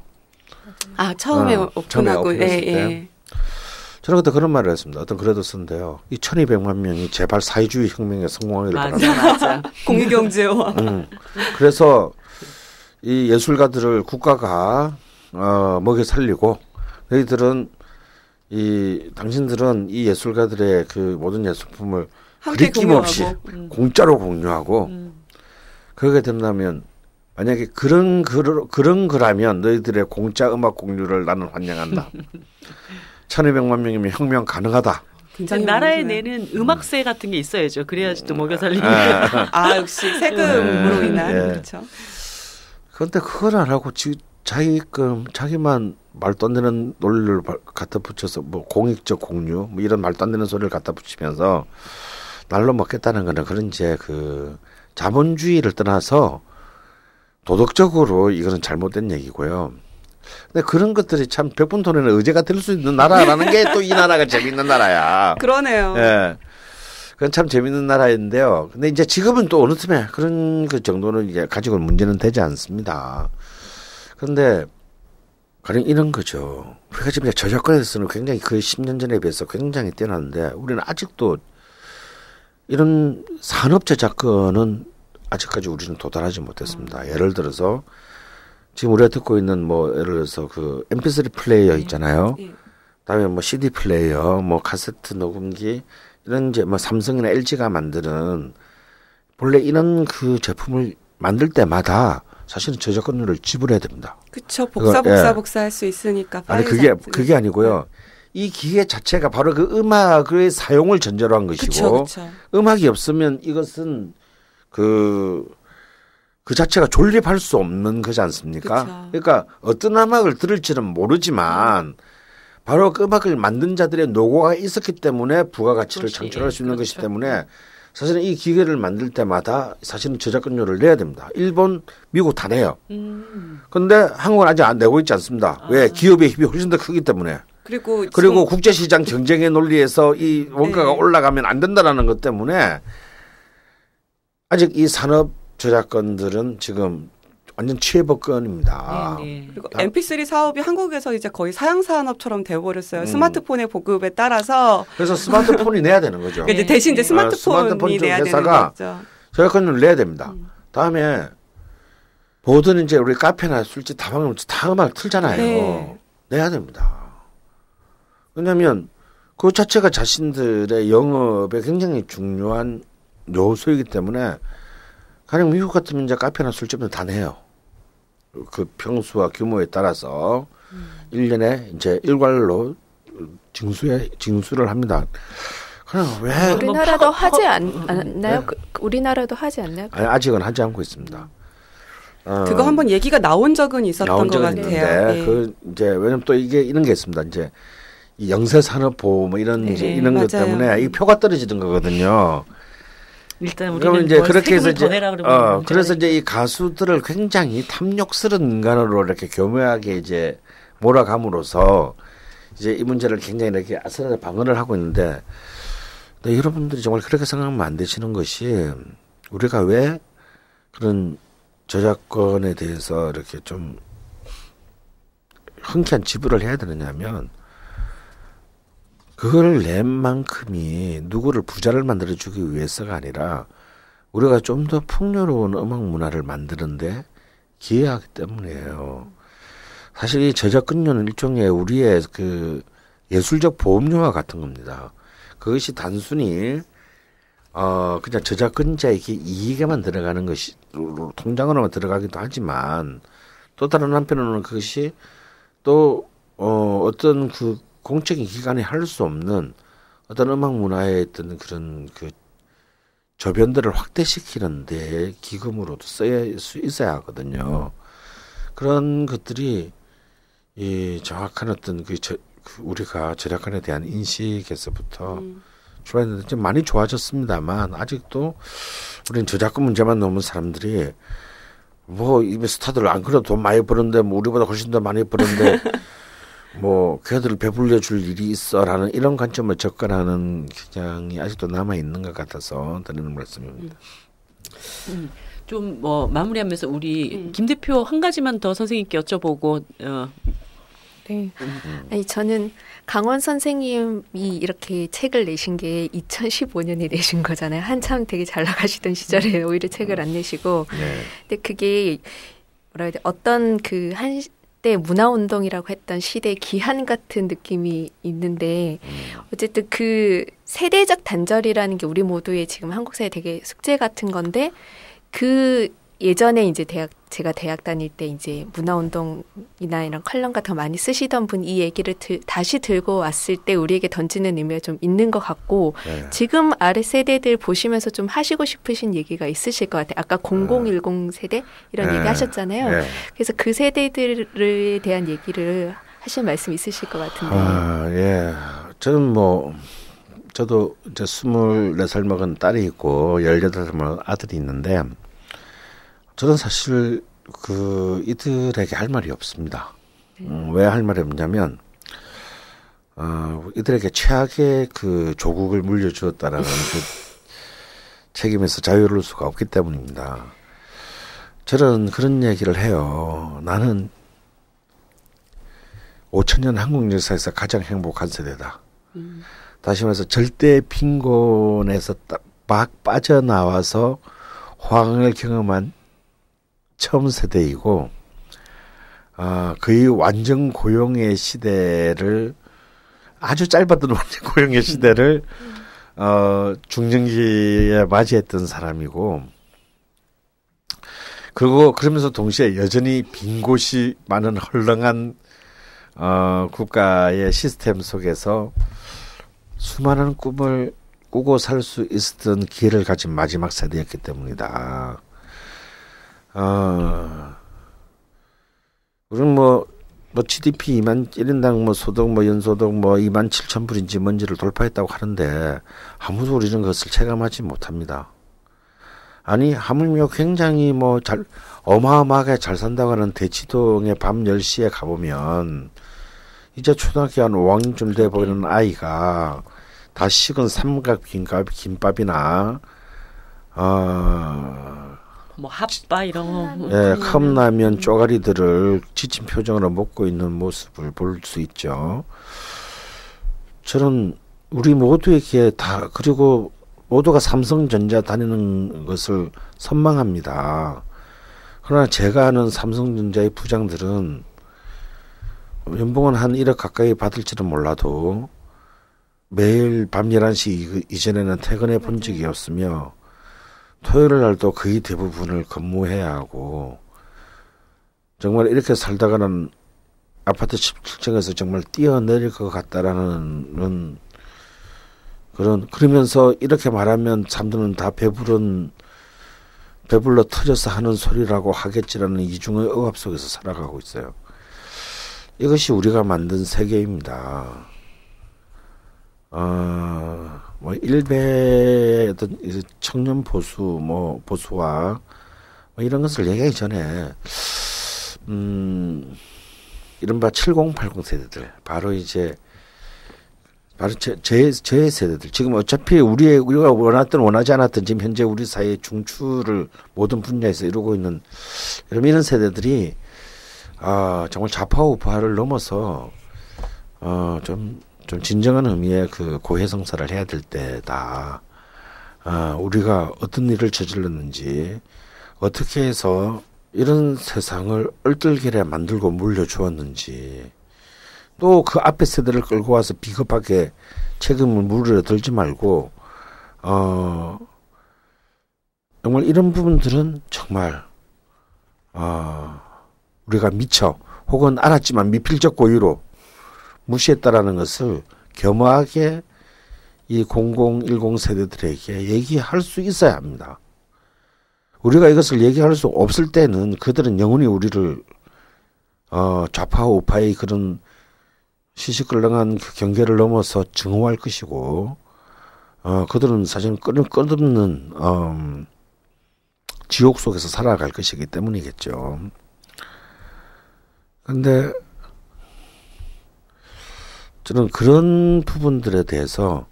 처음에 오픈하고. 때. 저는 그때 그런 말을 했습니다. 어떤 글에도 썼는데요. 이 1,200만 명이 제발 사회주의 혁명에 성공하기를 바랍니다. 맞아. 공유경제화. 그래서 이 예술가들을 국가가 먹여 살리고 당신들은 이 예술가들의 그 모든 예술품을 거리낌 없이 공짜로 공유하고 그렇게 된다면 만약에 그런 거라면 너희들의 공짜 음악 공유를 나는 환영한다. 1200만 명이면 혁명 가능하다. 나라에 내는 음악세 같은 게 있어야죠. 그래야지 또 먹여 살리는. 역시 세금으로 인한. 그렇죠. 그런데 그걸 안 하고 자기만 말도 안 되는 논리를 갖다 붙여서 뭐 공익적 공유 뭐 이런 말도 안 되는 소리를 갖다 붙이면서 날로 먹겠다는 거는 그런 이제 그 자본주의를 떠나서 도덕적으로 이거는 잘못된 얘기고요. 근데 그런 것들이 참 백분토론의 의제가 될 수 있는 나라라는 게 또 이 나라가 재밌는 나라야. 그러네요. 예. 그건 참 재밌는 나라인데요. 근데 이제 지금은 또 어느 틈에 그런 그 정도는 이제 가지고 문제는 되지 않습니다. 그런데 가령 이런 거죠. 우리가 지금 저작권에 대해서는 굉장히 그 10년 전에 비해서 굉장히 뛰어났는데 우리는 아직도 이런 산업 저작권은 아직까지 우리는 도달하지 못했습니다. 예를 들어서 지금 우리가 듣고 있는 뭐 예를 들어서 그 MP3 플레이어 있잖아요. 그다음에 뭐 CD 플레이어, 뭐 카세트 녹음기 이런 이제 뭐 삼성이나 LG가 만드는 본래 이런 그 제품을 만들 때마다 사실은 저작권료를 지불해야 됩니다. 그렇죠. 복사할 수 있으니까. 아니 그게 아니고요. 이 기계 자체가 바로 그 음악의 사용을 전제로 한 것이고 그쵸. 음악이 없으면 이것은 그 자체가 존립할 수 없는 거지 않습니까? 그쵸. 그러니까 어떤 음악을 들을지는 모르지만 바로 그 음악을 만든 자들의 노고가 있었기 때문에 부가가치를 창출할 수 있는 것이기 때문에 사실은 이 기계를 만들 때마다 사실은 저작권료를 내야 됩니다. 일본, 미국 다 내요. 그런데 한국은 아직 안 내고 있지 않습니다. 왜? 기업의 힘이 훨씬 더 크기 때문에. 그리고 국제시장 경쟁의 논리에서 이 원가가 올라가면 안 된다라는 것 때문에 아직 이 산업 저작권들은 지금 완전 취해법권입니다. 그리고 MP3 사업이 한국에서 이제 거의 사양 산업처럼 되어버렸어요. 스마트폰의 보급에 따라서. 그래서 스마트폰이 내야 되는 거죠. 대신 이제 스마트폰이 내야 되는 거죠. 저작권료를 내야 됩니다. 다음에 모든 이제 우리 카페나 술집 다방은 다 음악 틀잖아요. 네. 내야 됩니다. 왜냐하면 그 자체가 자신들의 영업에 굉장히 중요한 요소이기 때문에 가령 미국 같으면 이제 카페나 술집은 다 내요. 그 평수와 규모에 따라서 1년에 이제 일괄로 징수를 합니다. 그럼 왜 우리나라도 하지 않나요? 네. 우리나라도 하지 않나요? 아니, 아직은 하지 않고 있습니다. 그거 한번 얘기가 나온 적은 있었던 것 같아요. 네. 그 이제 왜냐면 또 이게 이런 게 있습니다. 이제 이 영세산업보호 뭐 이런 이제 이런 것 때문에 이 표가 떨어지는 거거든요. 일단 우리는 이제 그렇게 해서 이제 그래서 이제 이 가수들을 굉장히 탐욕스러운 인간으로 이렇게 교묘하게 이제 몰아감으로써 이제 이 문제를 굉장히 이렇게 아슬아슬 방어를 하고 있는데 여러분들이 정말 그렇게 생각하면 안 되시는 것이 우리가 왜 그런 저작권에 대해서 이렇게 좀 흔쾌한 지불을 해야 되느냐면 그걸 낸 만큼이 누구를 부자를 만들어주기 위해서가 아니라 우리가 좀 더 풍요로운 음악 문화를 만드는데 기여하기 때문이에요. 사실 이 저작권료는 일종의 우리의 그 예술적 보험료와 같은 겁니다. 그것이 단순히 그냥 저작권자에게 이익에만 들어가는 것이 통장으로만 들어가기도 하지만 또 다른 한편으로는 그것이 또 어떤 그 공적인 기관이 할 수 없는 어떤 음악 문화의 어떤 그런 그 저변들을 확대시키는데 기금으로도 써야 수 있어야 하거든요. 그런 것들이 이 정확한 어떤 그 우리가 저작권에 대한 인식에서부터 출발했는데 좀 많이 좋아졌습니다만 아직도 우리는 저작권 문제만 넘은 사람들이 뭐 이 스타들 안 그래도 돈 많이 버는데 뭐 우리보다 훨씬 더 많이 버는데 뭐 걔들을 배불려 줄 일이 있어라는 이런 관점을 접근하는 경향이 아직도 남아 있는 것 같아서 드리는 말씀입니다. 좀 뭐 마무리하면서 우리 김 대표 한 가지만 더 선생님께 여쭤보고. 네. 아니 저는 강원 선생님이 이렇게 책을 내신 게 2015년에 내신 거잖아요. 한참 되게 잘 나가시던 시절에 오히려 책을 안 내시고. 네. 근데 그게 뭐라 해야 돼? 어떤 그 때 문화운동이라고 했던 시대의 기한 같은 느낌이 있는데 어쨌든 그 세대적 단절이라는 게 우리 모두의 지금 한국 사회 되게 숙제 같은 건데 그 예전에 이제 제가 대학 다닐 때 이제 문화운동이나 이런 컬럼 같은 거 많이 쓰시던 분 이 얘기를 다시 들고 왔을 때 우리에게 던지는 의미가 좀 있는 것 같고 네. 지금 아래 세대들 보시면서 좀 하시고 싶으신 얘기가 있으실 것 같아요. 아까 0010 세대 이런 네. 얘기 하셨잖아요. 네. 그래서 그 세대들에 대한 얘기를 하실 말씀 있으실 것 같은데. 예. 저는 저도 이제 24살 먹은 딸이 있고 18살 먹은 아들이 있는데 저는 사실 이들에게 할 말이 없습니다. 왜 할 말이 없냐면 이들에게 최악의 그 조국을 물려주었다라는 그 책임에서 자유로울 수가 없기 때문입니다. 저는 그런 얘기를 해요. 나는 5,000년 한국 역사에서 가장 행복한 세대다. 다시 말해서 절대 빈곤에서 막 빠져나와서 호황을 경험한 처음 세대이고 거의 완전 고용의 시대를 아주 짧았던 완전 고용의 시대를 중년기에 맞이했던 사람이고 그리고 그러면서 동시에 여전히 빈 곳이 많은 헐렁한 국가의 시스템 속에서 수많은 꿈을 꾸고 살 수 있었던 기회를 가진 마지막 세대였기 때문이다. 우리는 GDP 1인당 소득 연소득 27,000불인지 뭔지를 돌파했다고 하는데 아무도 우리는 그것을 체감하지 못합니다. 아니 하물며 굉장히 어마어마하게 잘 산다고 하는 대치동에 밤 10시에 가보면 이제 초등학교 한 5학년쯤 돼 보이는 아이가 다 식은 삼각 김밥이나 핫바 이런 거. 예, 컵라면 쪼가리들을 지친 표정으로 먹고 있는 모습을 볼 수 있죠. 저는 우리 모두에게 그리고 모두가 삼성전자 다니는 것을 선망합니다. 그러나 제가 아는 삼성전자의 부장들은 연봉은 한 1억 가까이 받을지는 몰라도 매일 밤 11시 이전에는 퇴근해 본 적이 없으며 토요일 날도 거의 대부분을 근무해야 하고 정말 이렇게 살다가는 아파트 17층에서 정말 뛰어내릴 것 같다라는 그러면서 이렇게 말하면 사람들은 다 배불러 터져서 하는 소리라고 하겠지라는 이중의 억압 속에서 살아가고 있어요. 이것이 우리가 만든 세계입니다. 일베의 어떤 청년 보수와 이런 것을 얘기하기 전에 이른바 7080 세대들 바로 저의 세대들 지금 어차피 우리가 원하든 원하지 않았든 지금 현재 우리 사회의 중추를 모든 분야에서 이루고 있는 이런 세대들이 정말 좌파와 우파를 넘어서 좀 진정한 의미의 그 고해성사를 해야 될 때다. 우리가 어떤 일을 저질렀는지 어떻게 해서 이런 세상을 얼떨결에 만들고 물려주었는지 또 그 앞에 세대를 끌고 와서 비겁하게 책임을 물어들지 말고 정말 이런 부분들은 정말 우리가 미처 혹은 알았지만 미필적 고의로 무시했다라는 것을 겸허하게 이 0010 세대들에게 얘기할 수 있어야 합니다. 우리가 이것을 얘기할 수 없을 때는 그들은 영원히 우리를 좌파와 우파의 그런 시시끌렁한 그 경계를 넘어서 증오할 것이고 그들은 사실 끝없는 지옥 속에서 살아갈 것이기 때문이겠죠. 그런데 저는 그런 부분들에 대해서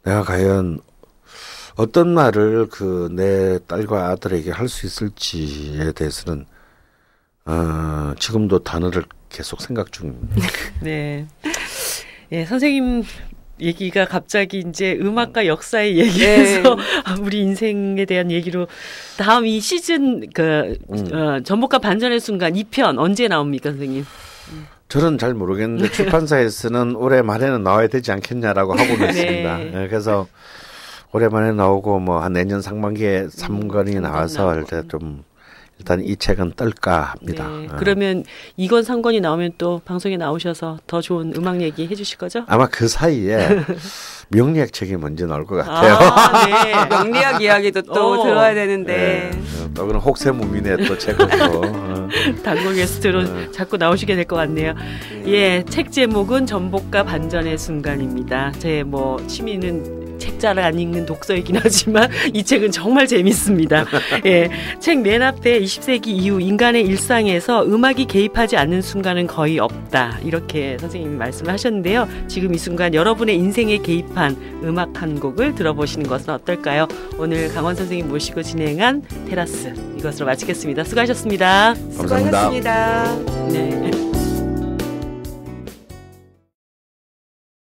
내가 과연 어떤 말을 내 딸과 아들에게 할 수 있을지에 대해서는 지금도 단어를 계속 생각 중입니다. 네. 예, 선생님 얘기가 갑자기 이제 음악과 역사의 얘기에서 우리 인생에 대한 얘기로 다음 이 시즌 전복과 반전의 순간 2편 언제 나옵니까, 선생님? 저는 잘 모르겠는데 출판사에서는 올해 말에는 나와야 되지 않겠냐라고 하고는 있습니다. 네, 그래서 올해 말에 나오고 뭐 한 내년 상반기에 3권이 나와서 일단 이 책은 뜰까 합니다. 네. 그러면 2권, 3권이 나오면 또 방송에 나오셔서 더 좋은 음악 얘기 해주실 거죠? 아마 그 사이에 명리학 책이 먼저 나올 것 같아요. 네. 명리학 이야기도 또 들어야 되는데. 네. 또 그런 혹세무민의 또 책으로 단골 게스트로 자꾸 나오시게 될 것 같네요. 예, 책 제목은 전복과 반전의 순간입니다. 제 뭐 취미는 책 잘 안 읽는 독서이긴 하지만 이 책은 정말 재밌습니다. 예, 책 맨 앞에 20세기 이후 인간의 일상에서 음악이 개입하지 않는 순간은 거의 없다. 이렇게 선생님이 말씀을 하셨는데요. 지금 이 순간 여러분의 인생에 개입한 음악 한 곡을 들어보시는 것은 어떨까요? 오늘 강원 선생님 모시고 진행한 테라스 이것으로 마치겠습니다. 수고하셨습니다. 감사합니다. 수고하셨습니다. 네.